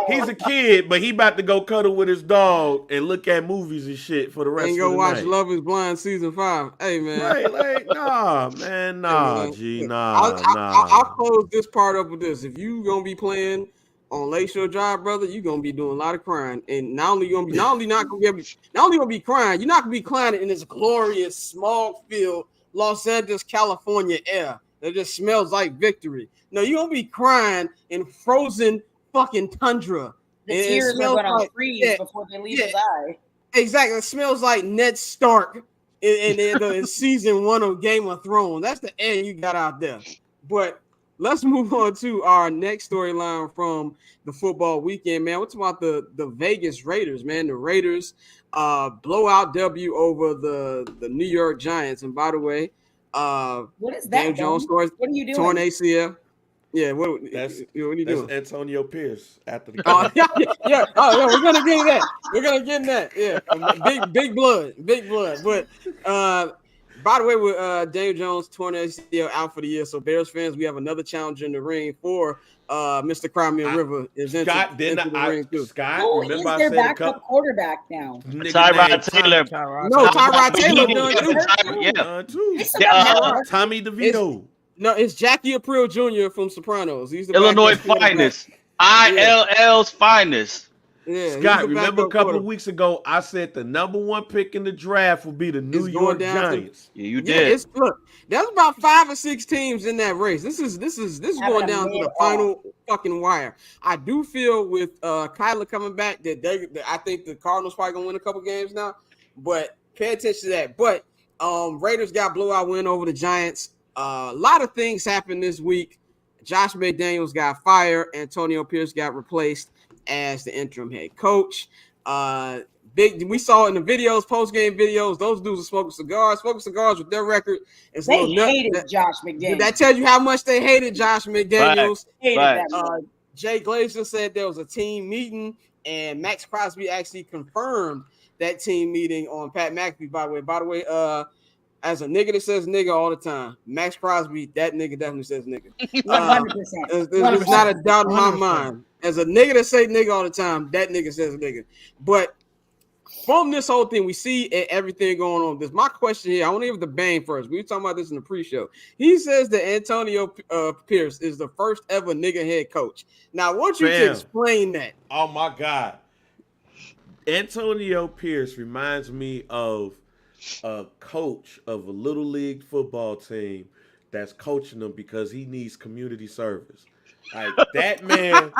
he's a kid, but he about to go cuddle with his dog and look at movies and shit for the rest of the night. And go watch Love is Blind season 5. Hey man, nah, G, nah. I'll close this part up with this. If you gonna be playing on Lakeshore Drive, brother, you're gonna be doing a lot of crying, and not only gonna be crying, you're not gonna be crying in this glorious smog-filled Los Angeles, California air that just smells like victory. No, you're gonna be crying in frozen fucking tundra. The tears are gonna freeze before they leave his eye. Exactly. It smells like Ned Stark in season 1 of Game of Thrones. That's the air you got out there. But let's move on to our next storyline from the football weekend, man. We're talking about the Vegas Raiders, man. The Raiders blowout W over the New York Giants. And by the way, what is that? James Jones scores what are you doing? Torn ACL. Yeah, what are you doing? Antonio Pierce after the yeah. Oh, yeah, we're gonna get in that. We're gonna get in that. Yeah, big blood. But by the way, with James Jones torn ACL out for the year, so Bears fans, we have another challenger in the ring for Mr. Crimea River is into the ring too. Scott, who is their backup quarterback now? Tyrod Taylor. Tyrod Taylor done too. Tommy DeVito. No, it's Jackie Aprile Jr. from Sopranos. He's the Illinois finest. ILL's finest. Yeah, Scott, remember a couple of weeks ago, I said the number 1 pick in the draft will be the New York Giants. Yeah, you did. Look, there's about 5 or 6 teams in that race. This is going down to the final fucking wire. I do feel with Kyler coming back that I think the Cardinals probably gonna win a couple games now. But pay attention to that. But Raiders got blowout win over the Giants. A lot of things happened this week. Josh McDaniels got fired. Antonio Pierce got replaced as the interim head coach. We saw in the videos, post-game videos, those dudes are smoking cigars with their record. They hated Josh McDaniels. That tells you how much they hated Josh McDaniels. That Jay Glazer said there was a team meeting, and Max Crosby actually confirmed that team meeting on Pat McAfee, by the way, as a nigga that says nigga all the time, Max Crosby, that nigga definitely says nigga. 100%. There's not a doubt in my mind. As a nigga that say nigga all the time, that nigga says nigga. But from this whole thing, we see everything going on. This my question here. I want to give the bang first. We were talking about this in the pre-show. He says that Antonio Pierce is the first ever nigga head coach. Now, I want you to explain that. Oh my God. Antonio Pierce reminds me of a coach of a little league football team that's coaching them because he needs community service. Like that man,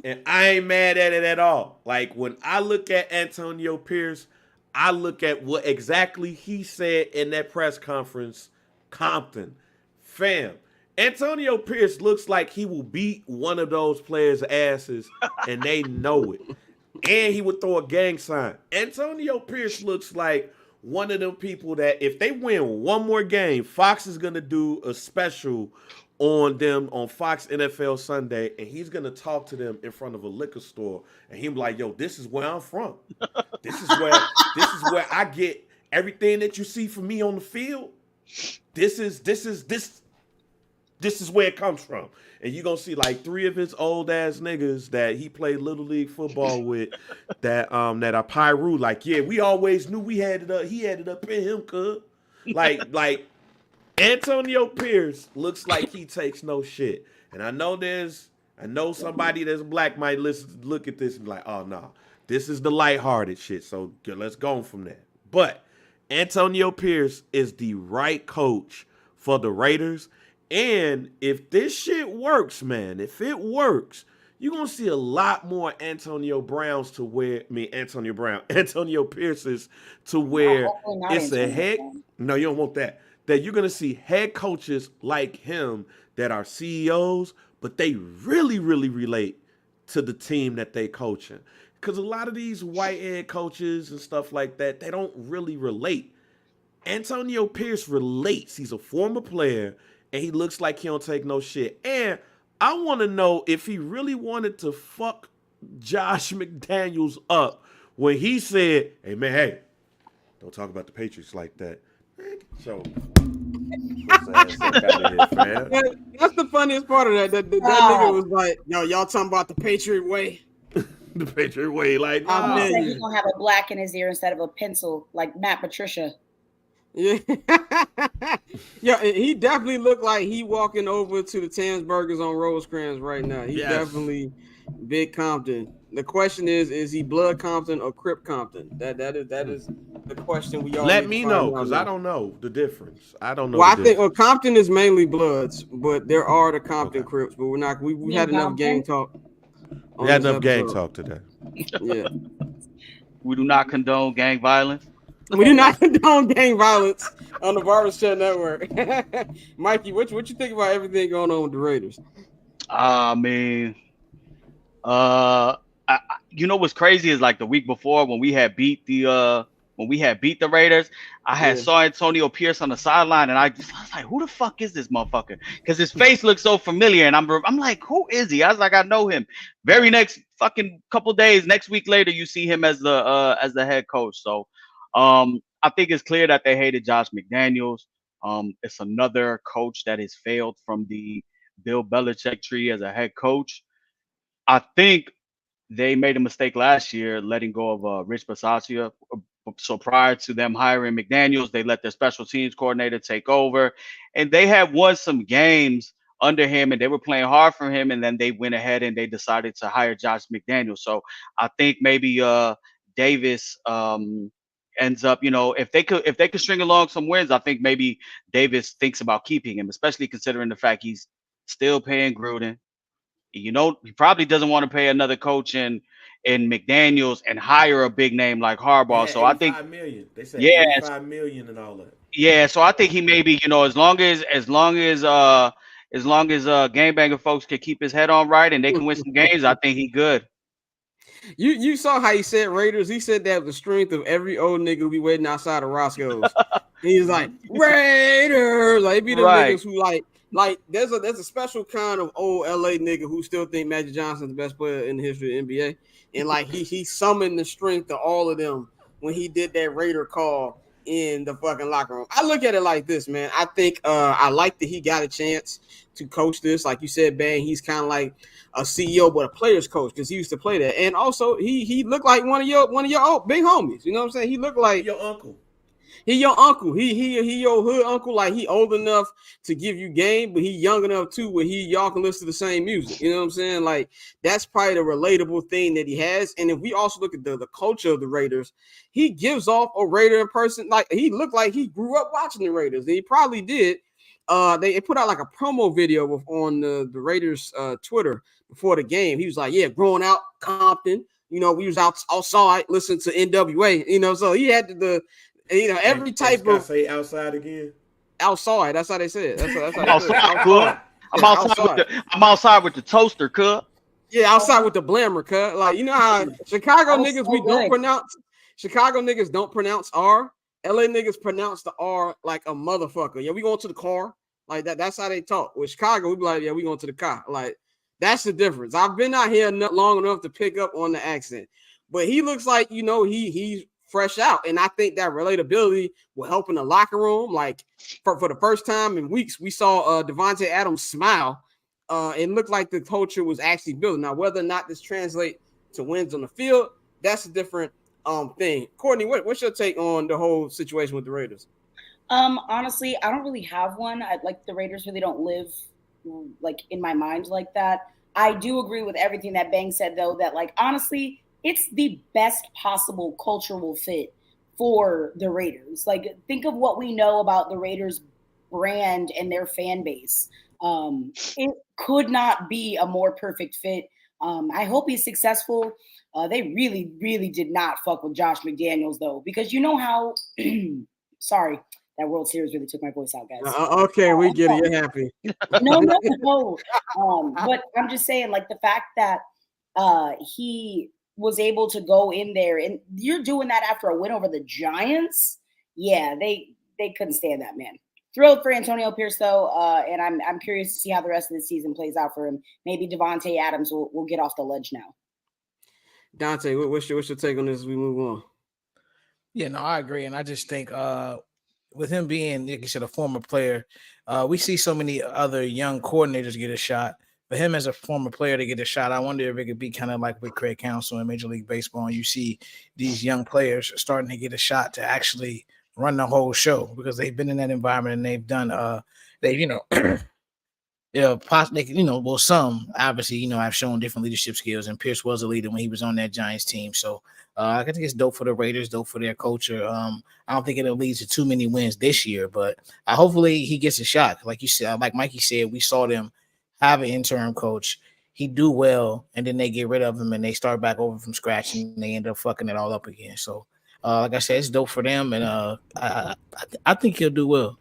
and I ain't mad at it at all. Like when I look at Antonio Pierce, I look at what exactly he said in that press conference. Compton, fam, Antonio Pierce looks like he will beat one of those players' asses, and they know it. And he would throw a gang sign. Antonio Pierce looks like one of them people that if they win one more game, Fox is going to do a special on them on Fox NFL Sunday, and he's going to talk to them in front of a liquor store. And he'll be like, yo, this is where I'm from. This is where I get everything that you see from me on the field. This is where it comes from. And you're going to see like 3 of his old ass niggas that he played little league football with that are Pyru. Like, yeah, we always knew we had it up. He had it up in him, cuz. Like Antonio Pierce looks like he takes no shit. And I know somebody that's black might look at this and be like, oh no, this is the lighthearted shit. So let's go from that. But Antonio Pierce is the right coach for the Raiders. And if this shit works, man, if it works, you're going to see a lot more Antonio Pierces to where it's a head. No, you don't want that. That you're going to see head coaches like him that are CEOs, but they really, really relate to the team that they coaching. Because a lot of these white head coaches and stuff like that, they don't really relate. Antonio Pierce relates. He's a former player, and he looks like he don't take no shit. And I want to know if he really wanted to fuck Josh McDaniels up when he said, hey, don't talk about the Patriots like that. So, that's the funniest part of that. That nigga was like, yo, y'all talking about the Patriot way. The Patriot way. Like, he's going to have a black in his ear instead of a pencil, like Matt Patricia. Yeah. Yeah, he definitely looked like he walking over to the Tams Burgers on Rosecrans right now. He definitely big Compton. The question is he Blood Compton or Crip Compton? That is the question we all let me know, because I don't know the difference. I don't know. Well, I think Compton is mainly Bloods, but there are the Compton Crips, but we're not. We had enough gang talk. We had enough gang talk today. Yeah. We do not condone gang violence. We do not condone gang violence on the Barbershop Network. Mikey, what you think about everything going on with the Raiders? I mean, you know what's crazy is like the week before when we had beat the Raiders, I had saw Antonio Pierce on the sideline, and I was like, who the fuck is this motherfucker? Because his face looks so familiar, and I'm like, who is he? I was like, I know him. Very next fucking couple days, next week later, you see him as the head coach. So I think it's clear that they hated Josh McDaniels. It's another coach that has failed from the Bill Belichick tree as a head coach. I think they made a mistake last year letting go of Rich Bisaccia. So prior to them hiring McDaniels, they let their special teams coordinator take over, and they had won some games under him, and they were playing hard for him. And then they went ahead and they decided to hire Josh McDaniels. So I think maybe Davis ends up, if they could string along some wins, I think maybe Davis thinks about keeping him, especially considering the fact he's still paying Gruden. He probably doesn't want to pay another coach in McDaniels and hire a big name like Harbaugh. So I think $85 million. They said $85 million and all that. Yeah, so I think he maybe, as long as gangbanger folks can keep his head on right and they can win some games, I think he good. You saw how he said Raiders. He said that the strength of every old nigga be waiting outside of Roscoe's. He's like Raiders. Like be them Right. niggas who like there's a special kind of old LA nigga who still think Magic Johnson's the best player in the history of the NBA. And like he summoned the strength of all of them when he did that Raider call in the fucking locker room. I look at it like this, man. I think I like that he got a chance to coach this. Like you said, Bang, he's kind of like a CEO, but a player's coach because he used to play that. And also he looked like one of your old big homies. You know what I'm saying? He looked like Your uncle. he your uncle. He your hood uncle. Like he old enough to give you game, but he young enough too where y'all can listen to the same music. You know what I'm saying? Like that's probably the relatable thing that he has. And if we also look at the culture of the Raiders, he gives off a Raider in person. Like he looked like he grew up watching the Raiders. And he probably did. They put out like a promo video on the Raiders Twitter before the game. He was like, yeah, growing out Compton. You know, we was outside listening to NWA. You know, so he had every type of say outside again. Outside. That's how they said. That's how I'm they said. outside, I'm outside with the toaster, cuz. Yeah, outside with the blammer, cut. Like you know how Chicago niggas so good. Chicago niggas don't pronounce R. LA niggas pronounce the R like a motherfucker. Yeah, we going to the car. Like that. That's how they talk. With Chicago, we be like, yeah, we going to the car. Like that's the difference. I've been out here not long enough to pick up on the accent, but he looks like he's fresh out, and I think that relatability will help in the locker room. Like for the first time in weeks, we saw Davante Adams smile. It looked like the culture was actually built. Now, whether or not this translates to wins on the field, that's a different thing. Courtney, what's your take on the whole situation with the Raiders? Honestly, I don't really have one. The Raiders really don't live like in my mind like that. I do agree with everything that Bang said though, that like honestly, it's the best possible cultural fit for the Raiders. Like think of what we know about the Raiders brand and their fan base. It could not be a more perfect fit. I hope he's successful. They really, really did not fuck with Josh McDaniels though, because you know how sorry, that World Series really took my voice out, guys. Okay, we get it. You're happy. No. But I'm just saying, like the fact that he was able to go in there, and you're doing that after a win over the Giants. Yeah, they couldn't stand that man. Thrilled for Antonio Pierce though, and I'm curious to see how the rest of the season plays out for him. Maybe Davante Adams will get off the ledge now. Dante, what's your take on this as we move on? Yeah, no, I agree, and I just think with him being, like you said, a former player, we see so many other young coordinators get a shot. For him as a former player to get a shot, I wonder if it could be kind of like with Craig Counsell in Major League Baseball. And you see these young players starting to get a shot to actually run the whole show because they've been in that environment and they've done, some obviously, have shown different leadership skills. And Pierce was a leader when he was on that Giants team. So I think it's dope for the Raiders, dope for their culture. I don't think it'll lead to too many wins this year, but hopefully he gets a shot. Like you said, like Mikey said, we saw them have an interim coach, he do well, and then they get rid of him and they start back over from scratch and they end up fucking it all up again. So, like I said, it's dope for them, and I think he'll do well.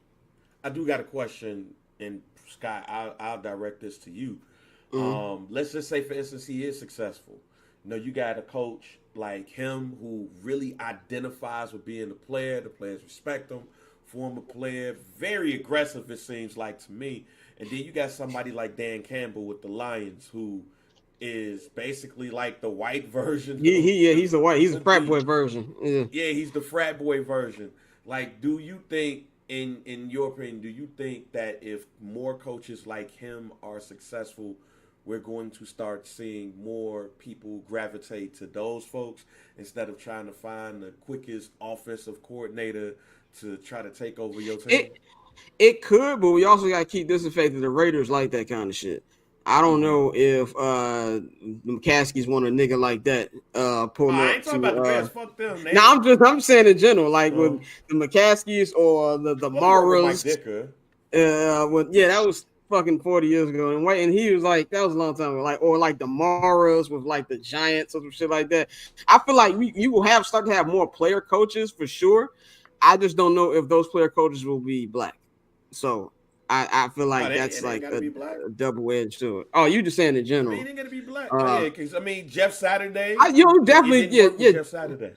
I do got a question, and Scott, I'll direct this to you. Let's just say, for instance, he is successful. You got a coach like him who really identifies with being a player. The players respect him. Former player, very aggressive, it seems like to me. And then you got somebody like Dan Campbell with the Lions, who is basically like the white version. He's a frat boy version. Yeah, he's the frat boy version. Like, do you think, in your opinion, do you think that if more coaches like him are successful, we're going to start seeing more people gravitate to those folks instead of trying to find the quickest offensive coordinator to try to take over your team? It could, but we also got to keep this in fact that the Raiders like that kind of shit. I don't know if McCaskey's want a nigga like that pulling up. I ain't talking about the Bears. Fuck them. I'm saying in general, like with the McCaskeys or the Maras. That was fucking 40 years ago, and he was like, that was a long time ago. Like the Maras with like the Giants or some shit like that. I feel like you will start to have more player coaches for sure. I just don't know if those player coaches will be black. So I feel like that's they like gotta be black. a double edge to it. Oh, you just saying in I general. mean, they gotta be black. Oh yeah, because I mean, Jeff Saturday. You definitely it didn't work with Jeff Saturday.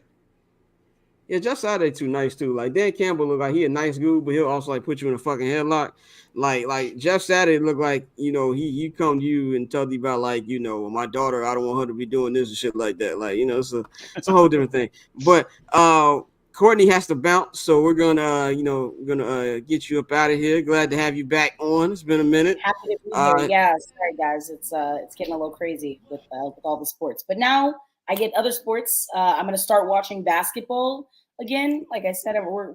Yeah, Jeff Saturday too nice too. Like Dan Campbell look like he a nice dude, but he'll also like put you in a fucking headlock. Like Jeff Saturday look like, you know, he come to you and tell you about like, you know, my daughter, I don't want her to be doing this and shit like that. Like, you know, it's a whole different thing. But Courtney has to bounce, so we're gonna get you up out of here. Glad to have you back on. It's been a minute. Happy to be here. Yeah, sorry guys, it's getting a little crazy with all the sports, but now I get other sports. I'm gonna start watching basketball again. Like I said, we're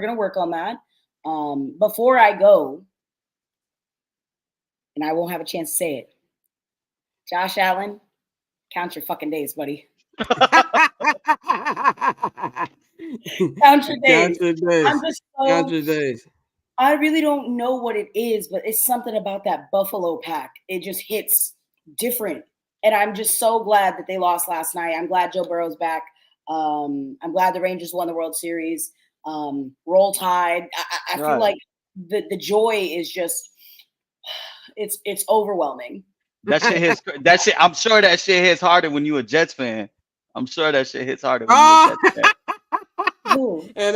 gonna work on that. Before I go, and I won't have a chance to say it. Josh Allen, count your fucking days, buddy. Count your days. I'm just count your days. I really don't know what it is, but it's something about that Buffalo pack. It just hits different. And I'm just so glad that they lost last night. I'm glad Joe Burrow's back. I'm glad the Rangers won the World Series. Roll Tide. I feel like the joy is just it's overwhelming. That shit hits. That shit. I'm sure that shit hits harder when you a Jets fan. I'm sure that shit hits harder when you a Jets fan. And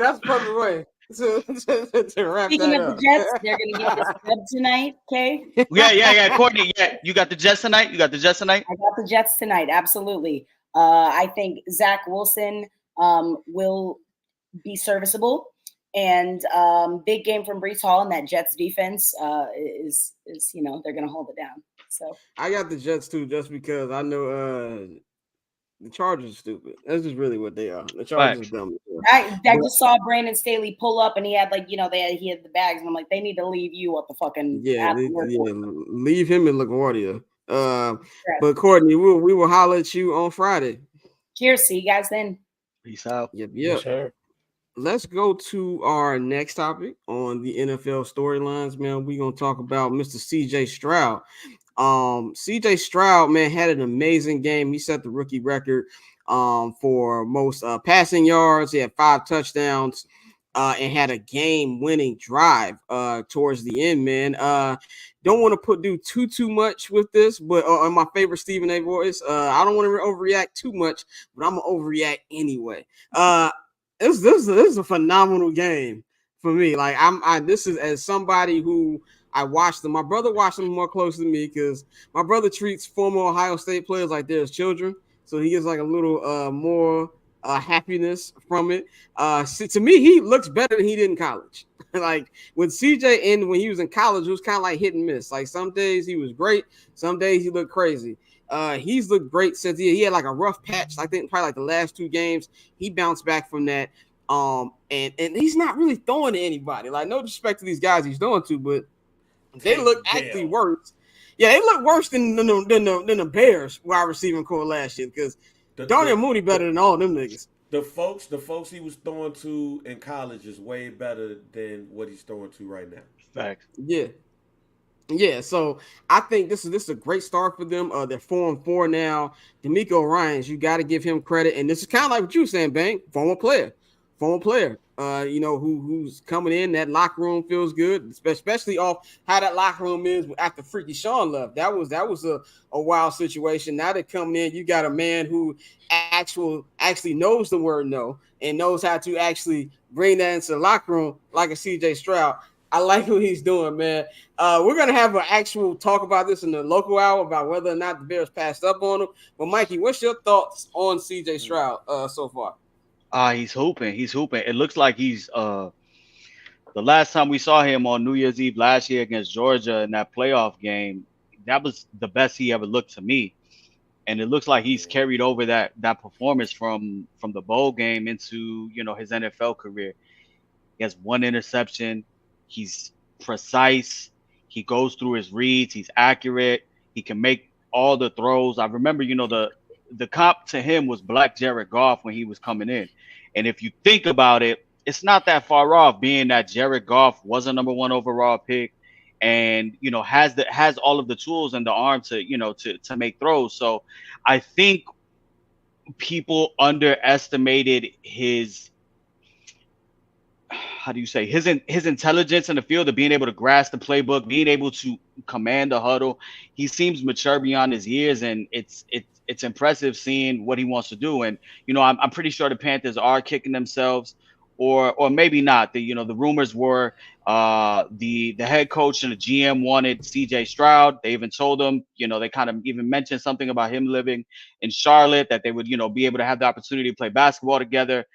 that's perfect way to wrap Speaking that of up. the Jets, they're gonna get this dub tonight. Okay. Yeah. Courtney, yeah, you got the Jets tonight. I got the Jets tonight. Absolutely. I think Zach Wilson will be serviceable, and big game from Breece Hall, and that Jets defense is they're gonna hold it down. So I got the Jets too, just because I know the Chargers are stupid. That's just really what they are. The Chargers are dumb. I just saw Brandon Staley pull up, and he had he had the bags, and I'm like, they need to leave you at the fucking leave him in LaGuardia. But Courtney, we will holler at you on Friday. Cheers, see you guys then. Peace out. Yep. Sure. Let's go to our next topic on the NFL storylines, man. We're gonna talk about Mr. CJ Stroud. CJ Stroud, man, had an amazing game. He set the rookie record for most passing yards. He had 5 touchdowns and had a game-winning drive towards the end, man. Don't want to do too much with this, but on my favorite Stephen A. voice, I don't want to overreact too much, but I'm gonna overreact anyway. This is a phenomenal game for me. Like this is as somebody who I watched them. My brother watched them more closely than me because my brother treats former Ohio State players like they're his children. So he gets like a little more happiness from it. To me, he looks better than he did in college. Like with CJ and when he was in college, it was kind of like hit and miss. Like some days he was great, some days he looked crazy. He's looked great since he had like a rough patch. I think probably like the last 2 games. He bounced back from that. And he's not really throwing to anybody. Like no disrespect to these guys he's throwing to, but they look actually worse. Yeah, they look worse than the Bears wide receiving core last year because Darnell Mooney better than all them niggas. The folks he was throwing to in college is way better than what he's throwing to right now. Facts. Yeah. So I think this is a great start for them. They're 4-4 now. D'Amico Ryans, you got to give him credit, and this is kind of like what you were saying, Bang. Former player. Who's coming in. That locker room feels good, especially off how that locker room is after Freaky Sean left. That was a wild situation. Now they're coming in, you got a man who actually knows the word no and knows how to actually bring that into the locker room like a CJ Stroud. I like what he's doing, man. We're going to have an actual talk about this in the local hour about whether or not the Bears passed up on him. But Mikey, what's your thoughts on CJ Stroud so far? He's hooping. It looks like he's the last time we saw him on New Year's Eve last year against Georgia in that playoff game, that was the best he ever looked to me. And it looks like he's carried over that performance from the bowl game into, his NFL career. He has 1 interception. He's precise. He goes through his reads. He's accurate. He can make all the throws. I remember, the comp to him was Black Jared Goff when he was coming in. And if you think about it, it's not that far off, being that Jared Goff was a number 1 overall pick and, has all of the tools and the arm to make throws. So I think people underestimated his, how do you say, his intelligence in the field of being able to grasp the playbook, being able to command the huddle. He seems mature beyond his years, and it's impressive seeing what he wants to do. And I'm pretty sure the Panthers are kicking themselves, or maybe not. The rumors were the head coach and the GM wanted C.J. Stroud. They even told him, they kind of even mentioned something about him living in Charlotte, that they would be able to have the opportunity to play basketball together.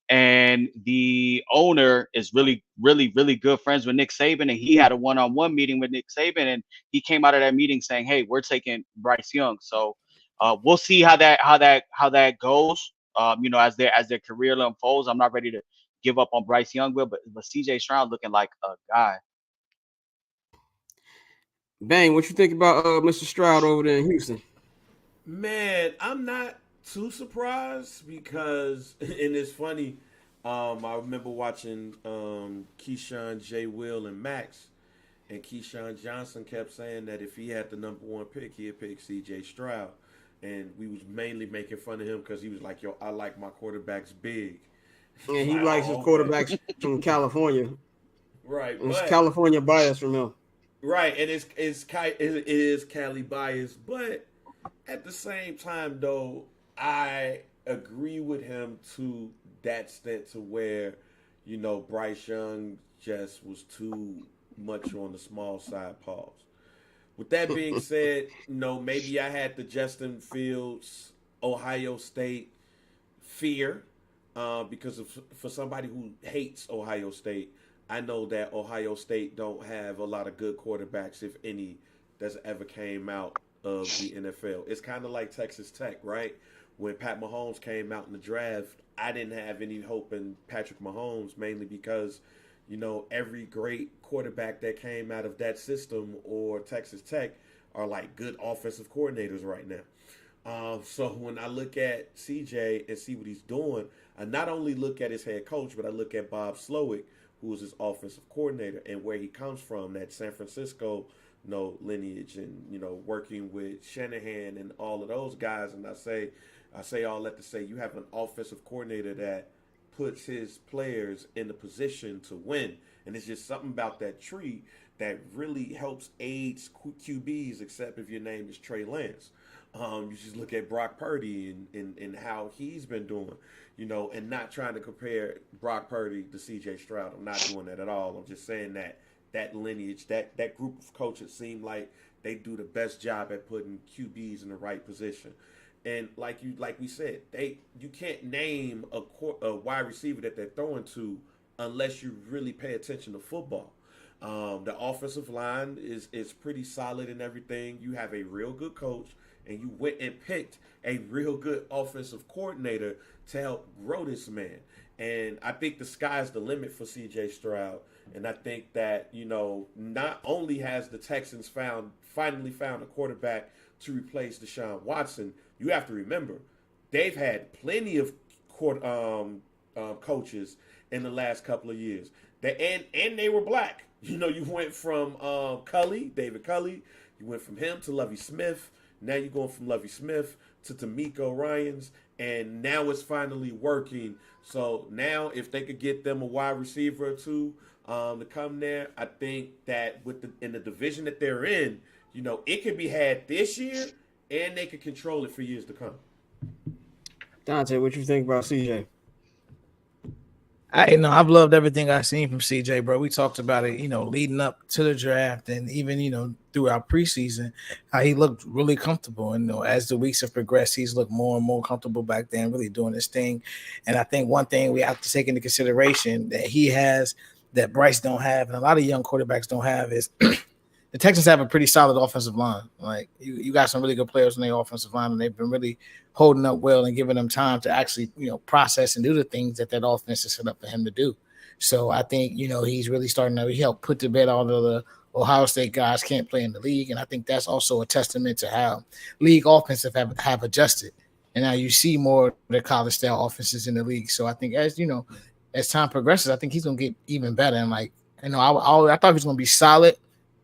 And the owner is really, really, really good friends with Nick Saban, and he had a one-on-one meeting with Nick Saban, and he came out of that meeting saying, "Hey, we're taking Bryce Young." So we'll see how that goes. As their career unfolds. I'm not ready to give up on Bryce Young, but C.J. Stroud looking like a guy. Bang, what you think about Mr. Stroud over there in Houston? Man, I'm not too surprised because, and it's funny, I remember watching Keyshawn, J. Will, and Max, and Keyshawn Johnson kept saying that if he had the number one pick, he'd pick C.J. Stroud. And we was mainly making fun of him because he was like, "Yo, I like my quarterbacks big." Yeah, he likes his quarterbacks from California. Right. It's California bias from him. Right, and it is Cali bias, but at the same time, though, I agree with him to that extent to where, Bryce Young just was too much on the small side. Pause. With that being said, maybe I had the Justin Fields, Ohio State fear because for somebody who hates Ohio State, I know that Ohio State don't have a lot of good quarterbacks, if any, that's ever came out of the NFL. It's kind of like Texas Tech, right? When Pat Mahomes came out in the draft, I didn't have any hope in Patrick Mahomes, mainly because, every great quarterback that came out of that system or Texas Tech are like good offensive coordinators right now. So when I look at CJ and see what he's doing, I not only look at his head coach, but I look at Bob Slowick, who is his offensive coordinator, and where he comes from, that San Francisco lineage, and working with Shanahan and all of those guys. And I say all that to say, you have an offensive coordinator that puts his players in the position to win, and it's just something about that tree that really helps aids QBs, except if your name is Trey Lance. You just look at Brock Purdy and how he's been doing, and not trying to compare Brock Purdy to C.J. Stroud. I'm not doing that at all. I'm just saying that lineage, that group of coaches seem like they do the best job at putting QBs in the right position. And like we said, you can't name a wide receiver that they're throwing to unless you really pay attention to football. The offensive line is pretty solid and everything. You have a real good coach, and you went and picked a real good offensive coordinator to help grow this man. And I think the sky's the limit for C.J. Stroud. And I think that, not only has the Texans finally found a quarterback to replace Deshaun Watson, you have to remember, they've had plenty of coaches in the last couple of years. And they were black. You went from David Culley, you went from him to Lovie Smith. Now you're going from Lovie Smith to D'Amico Ryans, and now it's finally working. So now if they could get them a wide receiver or two to come there, I think that in the division that they're in, it could be had this year, and they could control it for years to come. Dante, what you think about CJ? I've loved everything I've seen from CJ, bro. We talked about it, leading up to the draft, and even, throughout preseason, how he looked really comfortable. And, as the weeks have progressed, he's looked more and more comfortable back then, really doing his thing. And I think one thing we have to take into consideration that he has that Bryce don't have, and a lot of young quarterbacks don't have, is the Texans have a pretty solid offensive line. Like you got some really good players on their offensive line, and they've been really holding up well and giving them time to actually, process and do the things that offense is set up for him to do. So I think, he's really starting to help put to bed all of the Ohio State guys can't play in the league. And I think that's also a testament to how league offensive have adjusted. And now you see more of the college style offenses in the league. So I think as time progresses, I think he's going to get even better. And I thought he was going to be solid,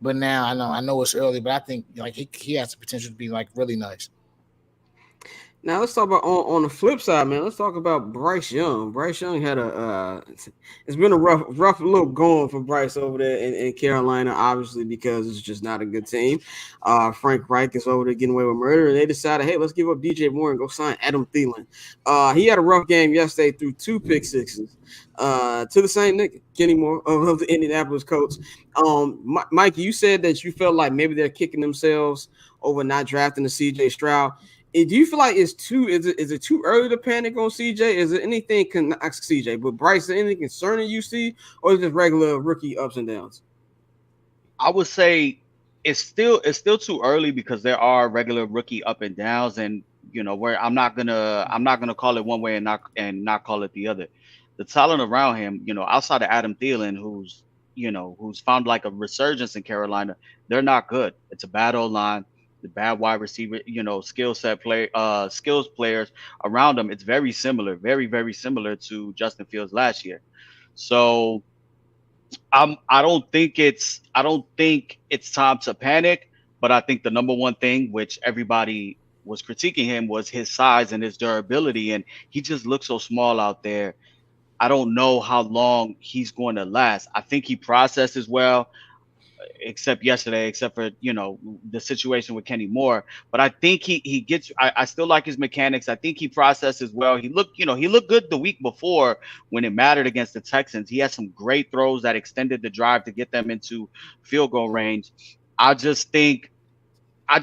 but now I know it's early, but I think he has the potential to be really nice. Now let's talk about on the flip side, man. Let's talk about Bryce Young. Bryce Young had it's been a rough little going for Bryce over there in Carolina, obviously because it's just not a good team. Frank Reich is over there getting away with murder, and they decided, hey, let's give up DJ Moore and go sign Adam Thielen. He had a rough game yesterday through 2 pick sixes to the same nigga, Kenny Moore of the Indianapolis Colts. Mike, you said that you felt like maybe they're kicking themselves over not drafting the CJ Stroud. Do you feel like it's too? Is it too early to panic on CJ? Is there anything not CJ, but Bryce? Is there anything concerning you see, or is it just regular rookie ups and downs? I would say it's still too early because there are regular rookie up and downs, and where I'm not gonna call it one way and not call it the other. The talent around him, outside of Adam Thielen, who's found like a resurgence in Carolina, they're not good. It's a bad O line, the bad wide receiver, skills players around them. It's very similar, very very similar to Justin Fields last year. So I don't think it's time to panic, but I think the number one thing which everybody was critiquing him was his size and his durability, and he just looks so small out there. I don't know how long he's going to last. I think he processes well, except yesterday, except for the situation with Kenny Moore. But I think he gets. I still like his mechanics. I think he processes well. He looked good the week before when it mattered against the Texans. He had some great throws that extended the drive to get them into field goal range. I just think. I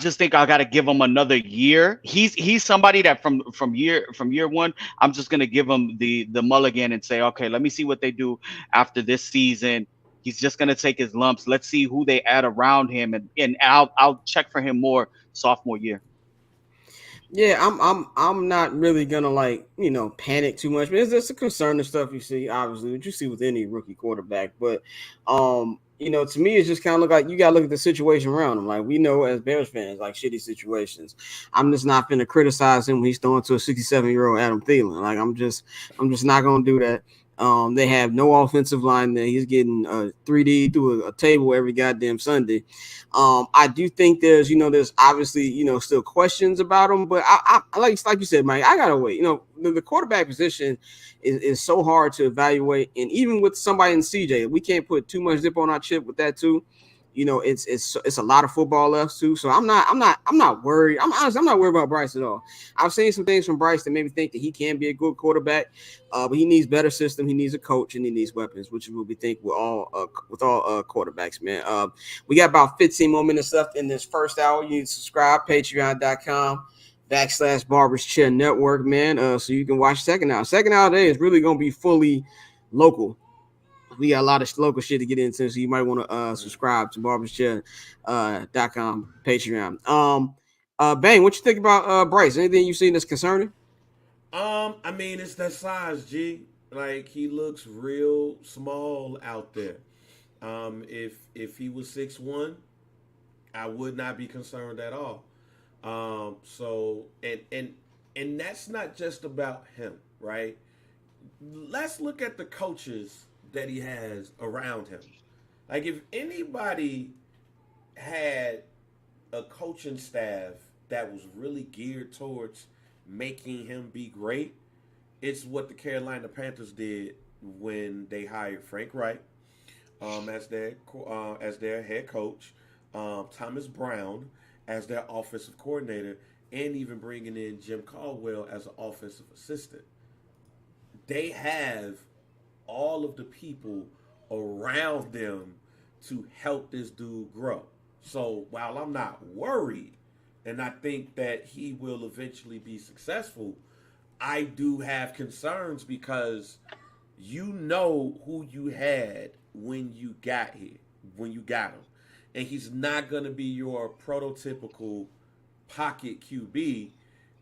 got to give him another year. He's somebody that from year one, I'm just gonna give him the mulligan and say, okay, let me see what they do after this season. He's just gonna take his lumps. Let's see who they add around him, and I'll check for him more sophomore year. Yeah, I'm not really gonna panic too much, but it's just a concern of stuff you see, obviously, what you see with any rookie quarterback. But to me, it's just kind of look like you gotta look at the situation around him. Like we know as Bears fans, like shitty situations. I'm just not gonna criticize him when he's throwing to a 67-year-old Adam Thielen. Like I'm just not gonna do that. They have no offensive line there. He's getting 3D through a table every goddamn Sunday. I do think there's obviously, still questions about him, but I like you said, Mike, I gotta wait. The quarterback position is so hard to evaluate. And even with somebody in CJ, we can't put too much zip on our chip with that too. It's a lot of football left too. So I'm not worried. I'm not worried about Bryce at all. I've seen some things from Bryce that made me think that he can be a good quarterback, but he needs better system. He needs a coach and he needs weapons, which we think with all quarterbacks, man. We got about 15 more minutes left in this first hour. You need to subscribe, patreon.com/Barbers Chair Network, man. So you can watch second hour. Second hour today is really gonna be fully local. We got a lot of local shit to get into, so you might want to subscribe to barberschair.com Patreon. Bang, what you think about Bryce? Anything you seen that's concerning? I mean, it's that size, G. Like he looks real small out there. If he was 6'1", I would not be concerned at all. So and that's not just about him, right? Let's look at the coaches that he has around him. Like if anybody had a coaching staff that was really geared towards making him be great, it's what the Carolina Panthers did when they hired Frank Reich as their head coach, Thomas Brown as their offensive coordinator, and even bringing in Jim Caldwell as an offensive assistant. They have all of the people around them to help this dude grow. So while I'm not worried, and I think that he will eventually be successful, I do have concerns because you know who you had when you got here, when you got him. And he's not going to be your prototypical pocket QB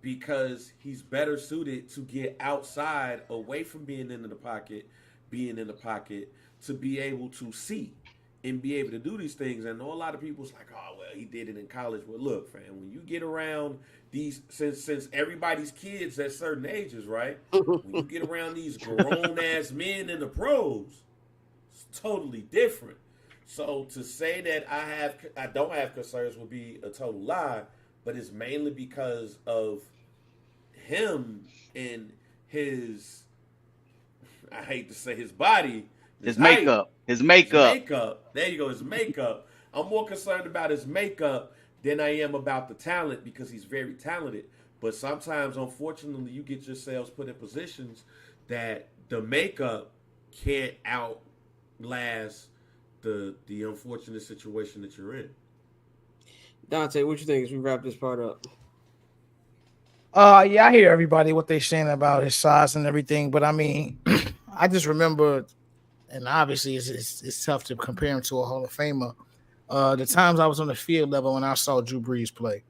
because he's better suited to get outside, away from being in the pocket, to be able to see and be able to do these things. And a lot of people's like, oh, well, he did it in college. Well, look, fam, when you get around these, since everybody's kids at certain ages, right? When you get around these grown-ass men in the pros, it's totally different. So to say that I don't have concerns would be a total lie, but it's mainly because of him and his, I hate to say his body, His height, makeup. his makeup. There you go, his makeup. I'm more concerned about his makeup than I am about the talent because he's very talented. But sometimes, unfortunately, you get yourselves put in positions that the makeup can't outlast the unfortunate situation that you're in. Dante, what you think as we wrap this part up? Yeah, I hear everybody what they're saying about his size and everything, but I mean, I just remember, and obviously it's tough to compare him to a Hall of Famer. The times I was on the field level when I saw Drew Brees play,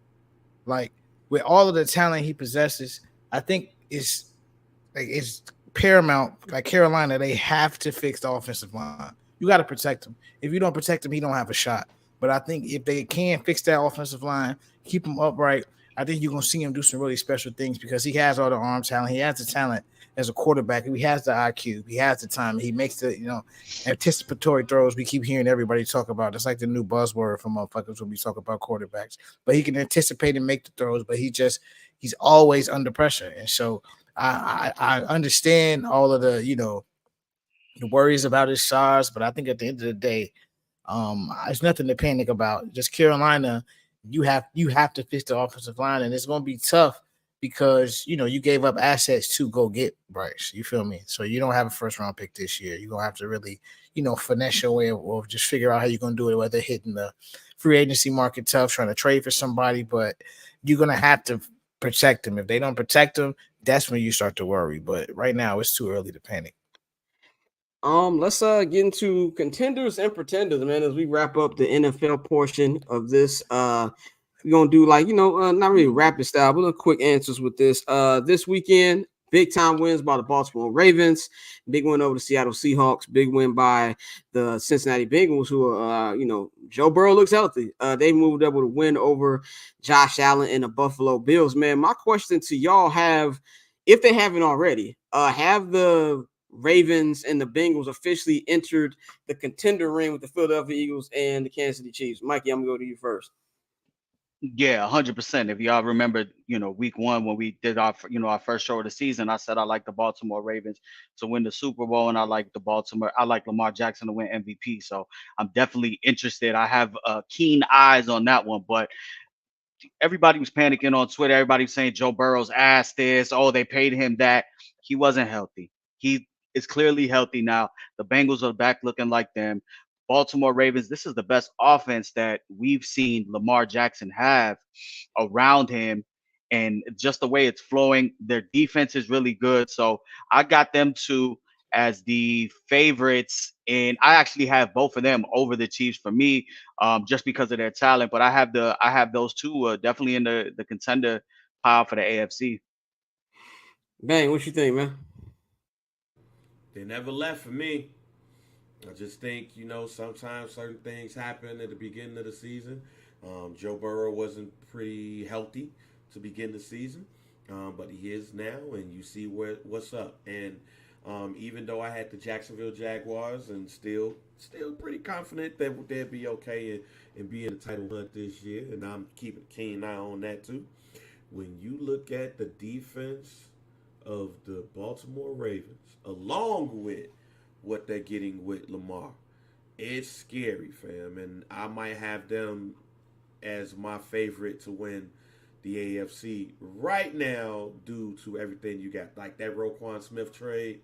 like with all of the talent he possesses, I think it's paramount. Like Carolina, they have to fix the offensive line. You got to protect him. If you don't protect him, he don't have a shot. But I think if they can fix that offensive line, keep him upright, I think you're going to see him do some really special things because he has all the arm talent. He has the talent as a quarterback. He has the IQ. He has the time. He makes the, anticipatory throws we keep hearing everybody talk about. It's like the new buzzword for motherfuckers when we talk about quarterbacks. But he can anticipate and make the throws, but he's always under pressure. And so I understand all of the, the worries about his size, but I think at the end of the day, there's nothing to panic about. Just Carolina, you have to fix the offensive line, and it's going to be tough because you gave up assets to go get Bryce. You feel me? So you don't have a first round pick this year. You're gonna have to really, finesse your way or just figure out how you're gonna do it, whether hitting the free agency market tough, trying to trade for somebody, but you're gonna have to protect them. If they don't protect them, that's when you start to worry. But right now, it's too early to panic. Let's get into contenders and pretenders, man, as we wrap up the NFL portion of this. We're gonna do not really rapid style, but quick answers with this. This weekend, big time wins by the Baltimore Ravens, big win over the Seattle Seahawks, big win by the Cincinnati Bengals, who are Joe Burrow looks healthy. They moved up with a win over Josh Allen and the Buffalo Bills. Man, my question to y'all if they haven't already, have the Ravens and the Bengals officially entered the contender ring with the Philadelphia Eagles and the Kansas City Chiefs? Mikey, I'm gonna go to you first. Yeah, 100%. If y'all remember, week one when we did our first show of the season, I said I like the Baltimore Ravens to win the Super Bowl, and I like Lamar Jackson to win MVP. So I'm definitely interested. I have keen eyes on that one, but everybody was panicking on Twitter. Everybody was saying Joe Burrow's ass this. Oh, they paid him that. He wasn't healthy. He is clearly healthy now. The Bengals are back looking like them. Baltimore Ravens, this is the best offense that we've seen Lamar Jackson have around him. And just the way it's flowing, their defense is really good. So I got them as the favorites, and I actually have both of them over the Chiefs for me, just because of their talent. But I have those two definitely in the contender pile for the AFC. Bang, what you think, man? They never left for me. I just think, sometimes certain things happen at the beginning of the season. Joe Burrow wasn't pretty healthy to begin the season, but he is now, and you see what's up. And even though I had the Jacksonville Jaguars, and still pretty confident that they'll be okay and be in the title hunt this year, and I'm keeping a keen eye on that too. When you look at the defense of the Baltimore Ravens, along with what they're getting with Lamar, it's scary, fam. And I might have them as my favorite to win the AFC right now due to everything you got. Like that Roquan Smith trade,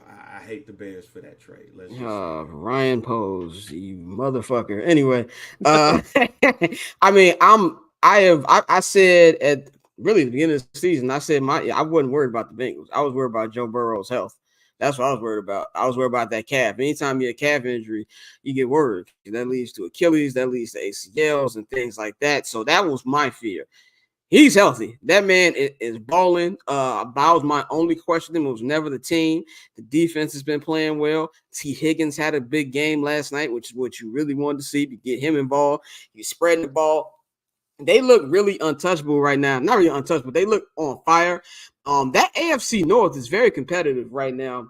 I hate the Bears for that trade. Let's just Ryan Pose, you motherfucker. Anyway, I mean, I said at really the beginning of the season, I said I wasn't worried about the Bengals. I was worried about Joe Burrow's health. That's what I was worried about. I was worried about that calf. Anytime you get a calf injury, you get worried. That leads to Achilles, that leads to ACLs and things like that. So that was my fear. He's healthy. That man is balling. That was my only question. It was never the team. The defense has been playing well. T. Higgins had a big game last night, which is what you really wanted to see, to get him involved. He's spreading the ball. They look really untouchable right now. Not really untouchable. They look on fire. That AFC North is very competitive right now.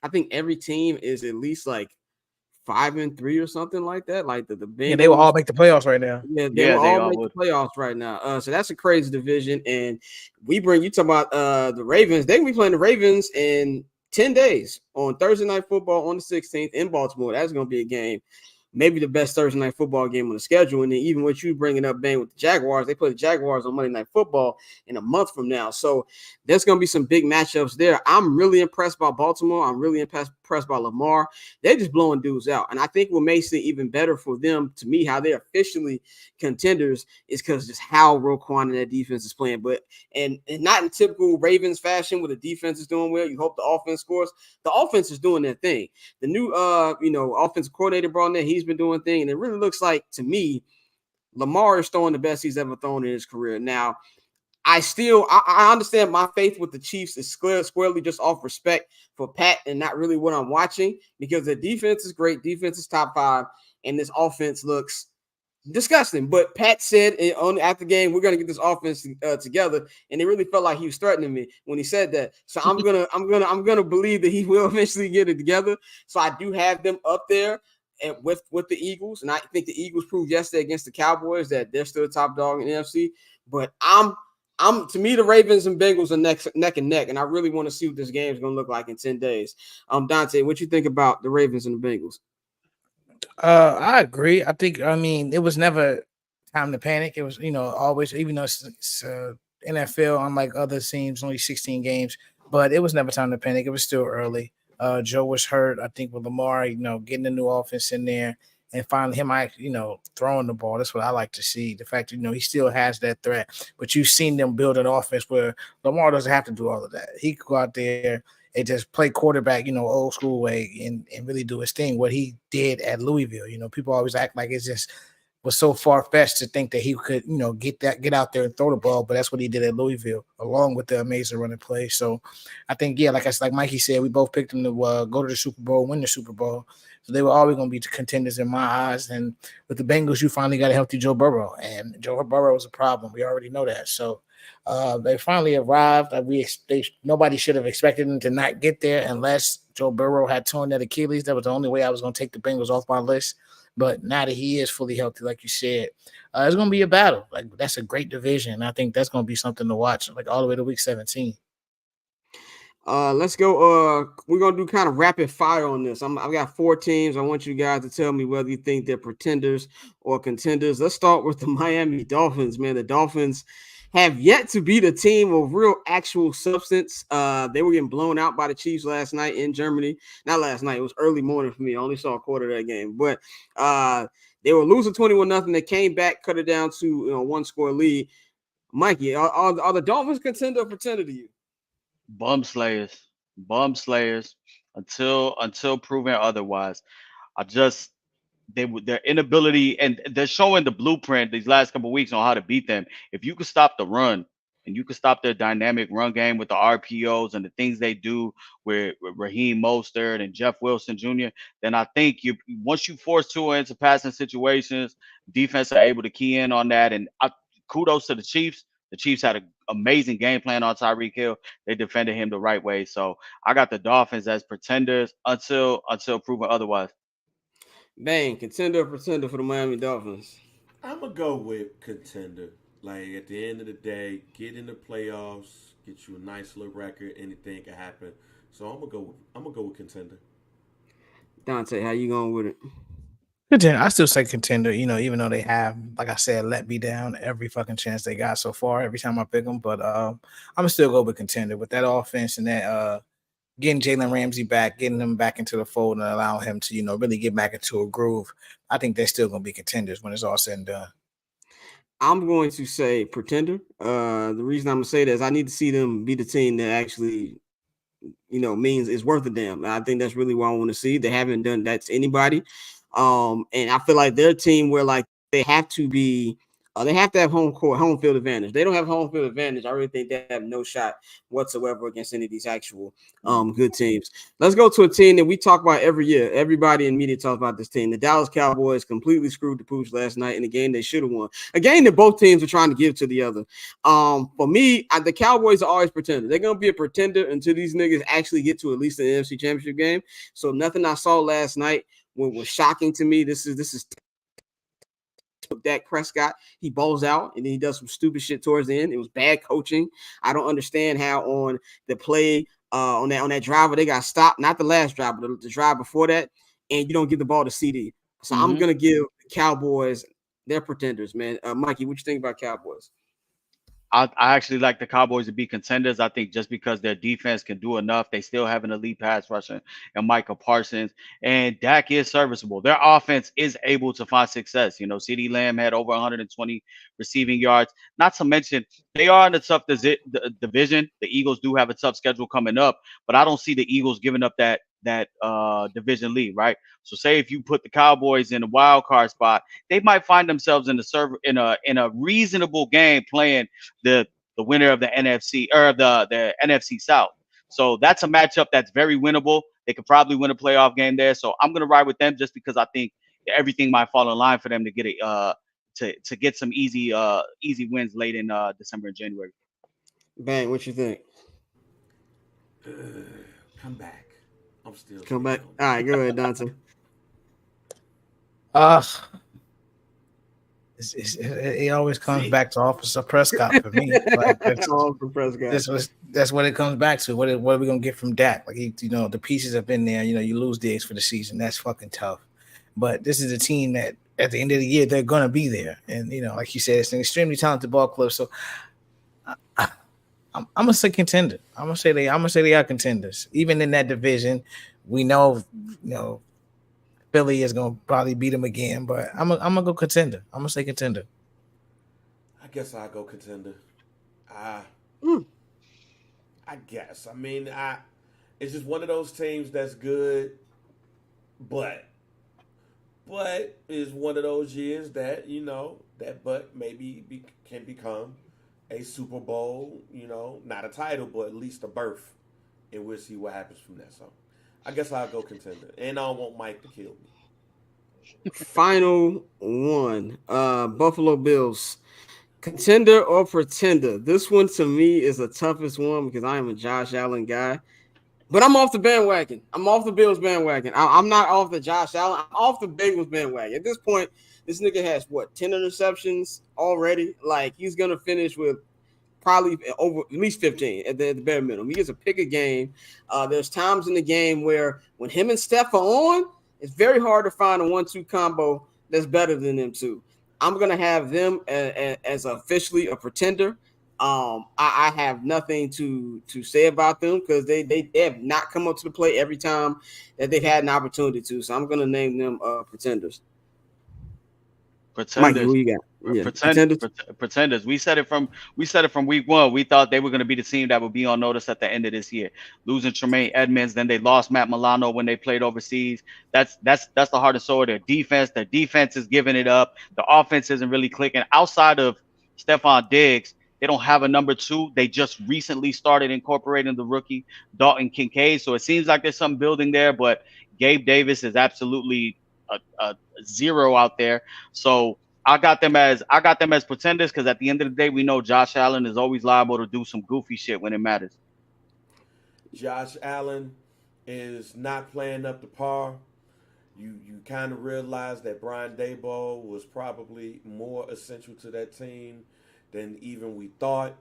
I think every team is at least like 5-3 or something like that. Like the Bengals, Yeah, they will all make the playoffs right now. Yeah, they will all make the playoffs right now. So that's a crazy division. And you talk about the Ravens. They will be playing the Ravens in 10 days on Thursday Night Football on the 16th in Baltimore. That's going to be a game. Maybe the best Thursday night football game on the schedule. And then even what you bringing up, Bang, with the Jaguars, they play the Jaguars on Monday Night Football in a month from now. So there's going to be some big matchups there. I'm really impressed by Baltimore. I'm really impressed by Lamar. They're just blowing dudes out. And I think what makes it even better for them, to me, how they're officially contenders is because just how Roquan and that defense is playing. But and not in typical Ravens fashion where the defense is doing well. You hope the offense scores. The offense is doing their thing. The new offensive coordinator brought in there, he's been doing thing, and it really looks like, to me, Lamar is throwing the best he's ever thrown in his career. Now, I understand my faith with the Chiefs is squarely just off respect for Pat and not really what I'm watching, because the defense is great. Defense is top 5, and this offense looks disgusting. But Pat said after the game, we're gonna get this offense together, and it really felt like he was threatening me when he said that. So I'm gonna believe that he will eventually get it together. So I do have them up there and with the Eagles, and I think the Eagles proved yesterday against the Cowboys that they're still the top dog in the NFC. But to me, the Ravens and Bengals are neck and neck, and I really want to see what this game is going to look like in 10 days. Dante, what you think about the Ravens and the Bengals? I agree. I mean, it was never time to panic. It was, always, even though it's NFL, unlike other teams, only 16 games, but it was never time to panic. It was still early. Joe was hurt, I think, with Lamar, getting the new offense in there. And finally, him, throwing the ball. That's what I like to see. The fact that, he still has that threat. But you've seen them build an offense where Lamar doesn't have to do all of that. He could go out there and just play quarterback, old school way and really do his thing. What he did at Louisville. People always act like it's just was so far-fetched to think that he could, get out there and throw the ball. But that's what he did at Louisville, along with the amazing running play. So I think, like Mikey said, we both picked him to go to the Super Bowl, win the Super Bowl. So they were always going to be the contenders in my eyes. And with the Bengals, you finally got a healthy Joe Burrow. And Joe Burrow was a problem. We already know that. So they finally arrived. Nobody should have expected them to not get there unless Joe Burrow had torn that Achilles. That was the only way I was going to take the Bengals off my list. But now that he is fully healthy, like you said, it's going to be a battle. Like, that's a great division. I think that's going to be something to watch, like all the way to week 17. Let's go. We're gonna do kind of rapid fire on this. I've got 4 teams. I want you guys to tell me whether you think they're pretenders or contenders. Let's start with the Miami Dolphins, man. The Dolphins have yet to beat a team of real actual substance. They were getting blown out by the Chiefs last night in Germany. Not last night, it was early morning for me. I only saw a quarter of that game. But they were losing 21-0. They came back, cut it down to 1-score lead. Mikey, are the Dolphins contender or pretender to you? Bum slayers until proven otherwise. Their inability, and they're showing the blueprint these last couple of weeks on how to beat them. If you could stop the run and you could stop their dynamic run game with the RPOs and the things they do with Raheem Mostert and Jeff Wilson Jr., then I think once you force Tua into passing situations, defense are able to key in on that. And kudos to the Chiefs. The Chiefs had an amazing game plan on Tyreek Hill. They defended him the right way. So I got the Dolphins as pretenders until proven otherwise. Bang, contender or pretender for the Miami Dolphins? I'm going to go with contender. Like, at the end of the day, get in the playoffs, get you a nice little record, anything can happen. So I'm gonna go with contender. Dante, how you going with it? Contender. I still say contender, even though they have, like I said, let me down every fucking chance they got so far, every time I pick them. But I'm going to still go with contender with that offense and that getting Jalen Ramsey back, getting him back into the fold and allowing him to, really get back into a groove. I think they're still going to be contenders when it's all said and done. I'm going to say pretender. The reason I'm going to say that is I need to see them be the team that actually, means it's worth a damn. I think that's really what I want to see. They haven't done that to anybody. And I feel like they're a team where like they have to have home field advantage. They don't have home field advantage. I really think they have no shot whatsoever against any of these actual good teams. Let's go to a team that we talk about every year. Everybody in media talks about this team. The Dallas Cowboys completely screwed the pooch last night in a game they should have won. A game that both teams are trying to give to the other. For me, the Cowboys are always pretenders. They're going to be a pretender until these niggas actually get to at least the NFC Championship game. So nothing I saw last night what was shocking to me. This is Dak Prescott. He balls out and then he does some stupid shit towards the end. It was bad coaching. I don't understand how on the play on that drive where they got stopped, not the last drive, but the drive before that, and you don't give the ball to CD. So I'm gonna give the Cowboys, they're pretenders, man. Mikey, what you think about Cowboys? I actually like the Cowboys to be contenders. I think just because their defense can do enough, they still have an elite pass rusher and Micah Parsons, and Dak is serviceable. Their offense is able to find success. You know, CeeDee Lamb had over 120 receiving yards. Not to mention, they are in a tough division. The Eagles do have a tough schedule coming up, but I don't see the Eagles giving up that division lead, right? So say if you put the Cowboys in a wild card spot, they might find themselves in a reasonable game playing the winner of the NFC or the NFC South. So that's a matchup that's very winnable. They could probably win a playoff game there. So I'm gonna ride with them just because I think everything might fall in line for them to get to get some easy wins late in December and January. Bang, what you think? Come back. I'm still Come back. All right, go ahead, Dante. It always comes back to Officer Prescott for me. Like that's what it comes back to. What are we gonna get from Dak? Like the pieces have been there. You lose Diggs for the season. That's fucking tough. But this is a team that at the end of the year they're gonna be there. And like you said, it's an extremely talented ball club. So I'm gonna say contender. I'm gonna say they are contenders. Even in that division, we know Philly is gonna probably beat them again, but I'm gonna go contender. I'm gonna say contender. I guess I'll go contender. I guess. I mean, it's just one of those teams that's good, but is one of those years that maybe can become a Super Bowl, not a title, but at least a berth, and we'll see what happens from that. So I guess I'll go contender, and I don't want Mike to kill me. Final one, Buffalo Bills, contender or pretender? This one to me is the toughest one because I am a Josh Allen guy, but I'm off the bandwagon. I'm off the Bills bandwagon. I'm not off the Josh Allen. I'm off the Bengals bandwagon. At this point, this nigga has 10 interceptions already. Like he's gonna finish with probably over at least 15 at the bare minimum. He gets a pick a game. There's times in the game where when him and Steph are on, it's very hard to find a 1-2 combo that's better than them two. I'm gonna have them as officially a pretender. I have nothing to say about them because they have not come up to the plate every time that they've had an opportunity to. So I'm gonna name them pretenders. Mikey, who you got? Yeah. Pretenders. We said it from week one. We thought they were going to be the team that would be on notice at the end of this year. Losing Tremaine Edmonds, then they lost Matt Milano when they played overseas. That's the heart and soul of their defense. Their defense is giving it up. The offense isn't really clicking. Outside of Stephon Diggs, they don't have a number two. They just recently started incorporating the rookie Dalton Kincaid. So it seems like there's some building there, but Gabe Davis is absolutely a zero out there. So I got them as pretenders because at the end of the day, we know Josh Allen is always liable to do some goofy shit when it matters. Josh Allen is not playing up to par. You kind of realize that Brian Daboll was probably more essential to that team than even we thought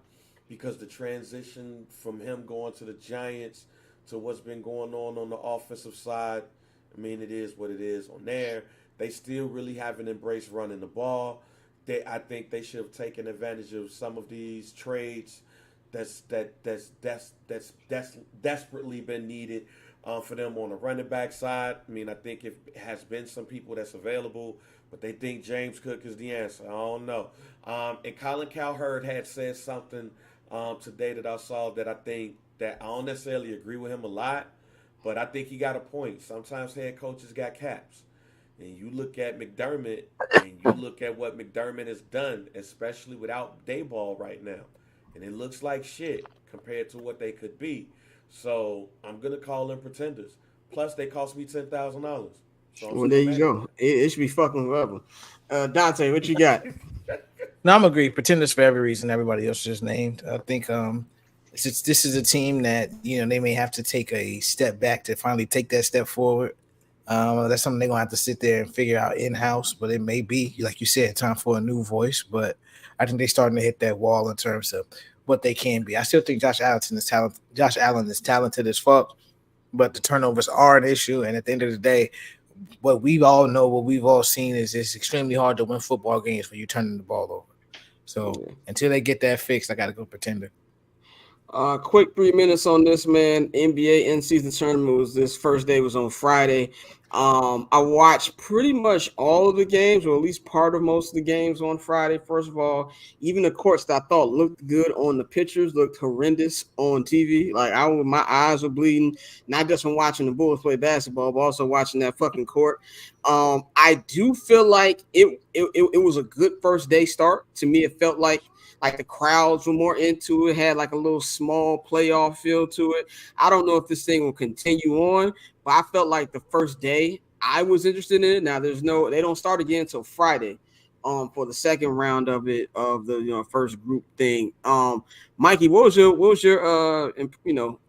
because the transition from him going to the Giants to what's been going on the offensive side, I mean, it is what it is on there. They still really haven't embraced running the ball. I think they should have taken advantage of some of these trades that's desperately been needed for them on the running back side. I mean, I think it has been some people that's available, but they think James Cook is the answer. I don't know. And Colin Cowherd had said something today that I saw that I think that I don't necessarily agree with him a lot, but I think he got a point. Sometimes head coaches got caps. And you look at McDermott, and you look at what McDermott has done, especially without Daboll right now. And it looks like shit compared to what they could be. So I'm going to call them pretenders. Plus, they cost me $10,000. So well, there you go. It should be fucking whoever. Dante, what you got? No, I'm agree. Pretenders for every reason everybody else just named. I think this is a team that, they may have to take a step back to finally take that step forward. That's something they're gonna have to sit there and figure out in-house, but it may be, like you said, time for a new voice. But I think they're starting to hit that wall in terms of what they can be. I still think Josh Allen is talented as fuck, but the turnovers are an issue. And at the end of the day, what we all know, what we've all seen is it's extremely hard to win football games when you're turning the ball over. So until they get that fixed, I got to go Pretender. Quick 3 minutes on this, man. NBA in-season tournament was this first day was on Friday. I watched pretty much all of the games, or at least part of most of the games on Friday. First of all, even the courts that I thought looked good on the pictures looked horrendous on TV. Like my eyes were bleeding, not just from watching the Bulls play basketball, but also watching that fucking court. I do feel like it was a good first day start. To me, it felt like the crowds were more into it, had like a little small playoff feel to it. I don't know if this thing will continue on, but I felt like the first day I was interested in it. Now they don't start again until Friday for the second round of it, of the first group thing. Mikey, what was your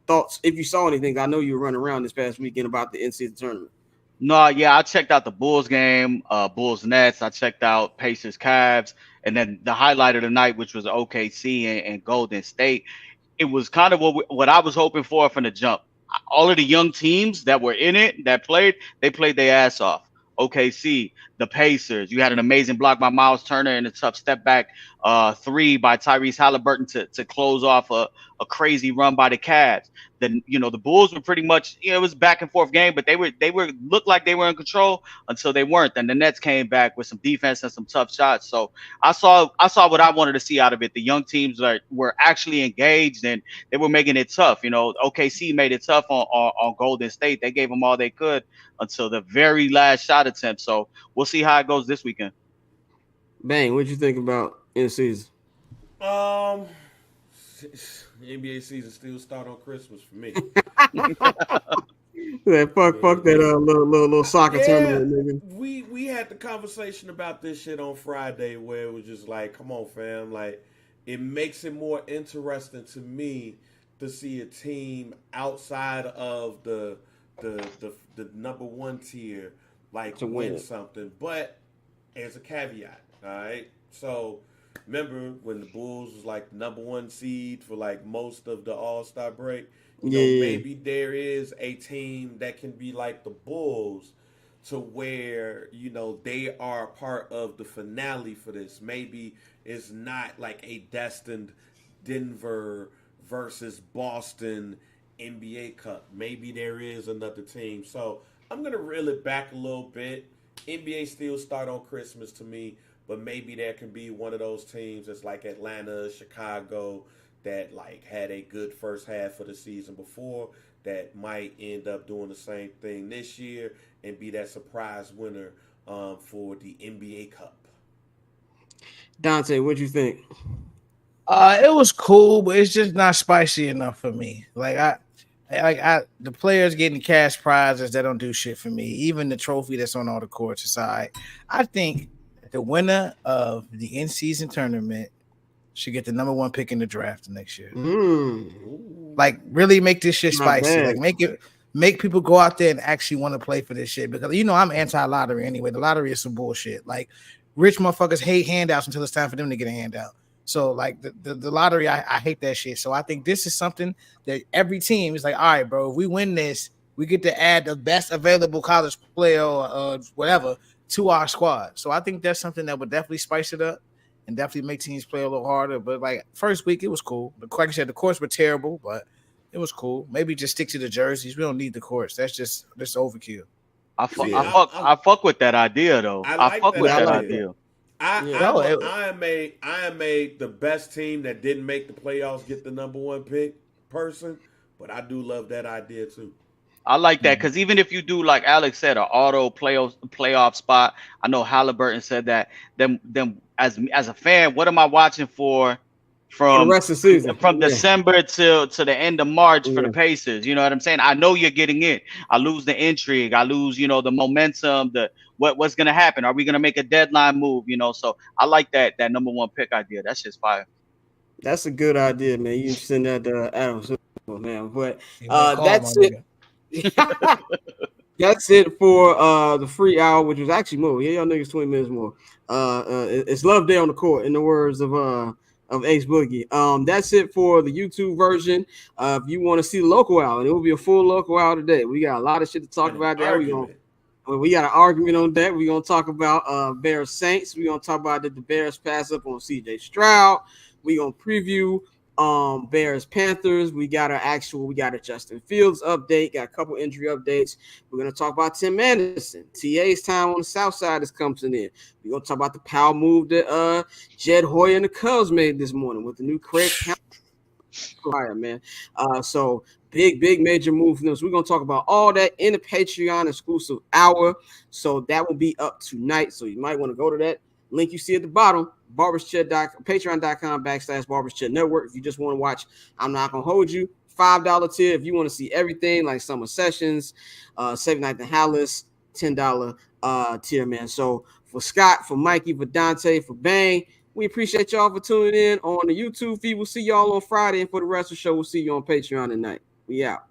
thoughts, if you saw anything? I know you were running around this past weekend about the in-season tournament. No, yeah, I checked out the Bulls game, Bulls Nets. I checked out Pacers Cavs, and then the highlight of the night, which was OKC and Golden State. It was kind of what I was hoping for from the jump. All of the young teams that were in it they played their ass off. OKC, the Pacers. You had an amazing block by Miles Turner and a tough step back three by Tyrese Halliburton to close off a crazy run by the Cavs. Then the Bulls were pretty much it was back and forth game, but they were looked like they were in control until they weren't. Then the Nets came back with some defense and some tough shots. So I saw what I wanted to see out of it. The young teams were actually engaged and they were making it tough. OKC made it tough on Golden State. They gave them all they could until the very last shot attempt. So we'll see how it goes this weekend. Bang, what'd you think about in season? The NBA season still start on Christmas for me. Fuck that little soccer tournament, nigga. We had the conversation about this shit on Friday where it was just like, come on, fam, like it makes it more interesting to me to see a team outside of the number one tier like to win something, but as a caveat, all right. So remember when the Bulls was like the number one seed for like most of the All-Star break? Maybe there is a team that can be like the Bulls to where, they are part of the finale for this. Maybe it's not like a destined Denver versus Boston NBA Cup. Maybe there is another team. So I'm going to reel it back a little bit. NBA still start on Christmas to me. But maybe there can be one of those teams that's like Atlanta, Chicago, that like had a good first half of the season before that might end up doing the same thing this year and be that surprise winner for the NBA Cup. Dante, what'd you think? It was cool, but it's just not spicy enough for me. Like the players getting cash prizes that don't do shit for me. Even the trophy that's on all the courts aside, I think the winner of the in-season tournament should get the number one pick in the draft next year. Like, really make this shit spicy. Like, make people go out there and actually want to play for this shit. Because I'm anti-lottery anyway. The lottery is some bullshit. Like, rich motherfuckers hate handouts until it's time for them to get a handout. So, like, the lottery, I hate that shit. So I think this is something that every team is like, all right, bro, if we win this, we get to add the best available college player or whatever to our squad. So I think that's something that would definitely spice it up and definitely make teams play a little harder. But like first week, it was cool. But like I said, the courts were terrible, but it was cool. Maybe just stick to the jerseys. We don't need the courts. That's just overkill. I fuck with that idea though. I fuck with that idea. I am the best team that didn't make the playoffs get the number one pick person, but I do love that idea too. I like that because even if you do, like Alex said, an auto playoff spot, I know Halliburton said that. Then as a fan, what am I watching for from the rest of the season, from December to the end of March for the Pacers? You know what I'm saying? I know you're getting in. I lose the intrigue. I lose, the momentum. What's gonna happen? Are we gonna make a deadline move? So I like that number one pick idea. That's just fire. That's a good idea, man. You send that to Adam, man. But that's it. That's it for the free hour, which was actually more. Yeah, y'all niggas 20 minutes more. It's love day on the court, in the words of Ace Boogie. That's it for the YouTube version. If you want to see the local hour, and it will be a full local hour today. We got a lot of shit to talk about there. We got an argument on that. We're gonna talk about Bears Saints. We're gonna talk about the Bears pass up on CJ Stroud. We're gonna preview Bears Panthers. We got a Justin Fields update, got a couple injury updates. We're gonna talk about Tim Anderson. TA's time on the south side is coming in. We're gonna talk about the power move that Jed Hoyer and the Cubs made this morning with the new Craig County man. So big major movements. We're gonna talk about all that in the Patreon exclusive hour. So that will be up tonight. So you might want to go to that link you see at the bottom, patreon.com/barberschat network. If you just want to watch, I'm not gonna hold you. $5 tier if you want to see everything like Summer Sessions, Save Night the Hallis, $10 tier, man. So for Scott, for Mikey, for Dante, for Bang, we appreciate y'all for tuning in on the YouTube feed. We'll see y'all on Friday, and for the rest of the show, we'll see you on Patreon tonight. We out.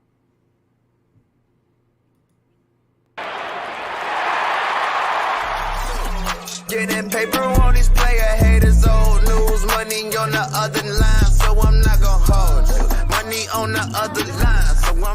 Getting paper on these player haters, old news, money on the other line, so I'm not gonna hold you. Money on the other line, so I'm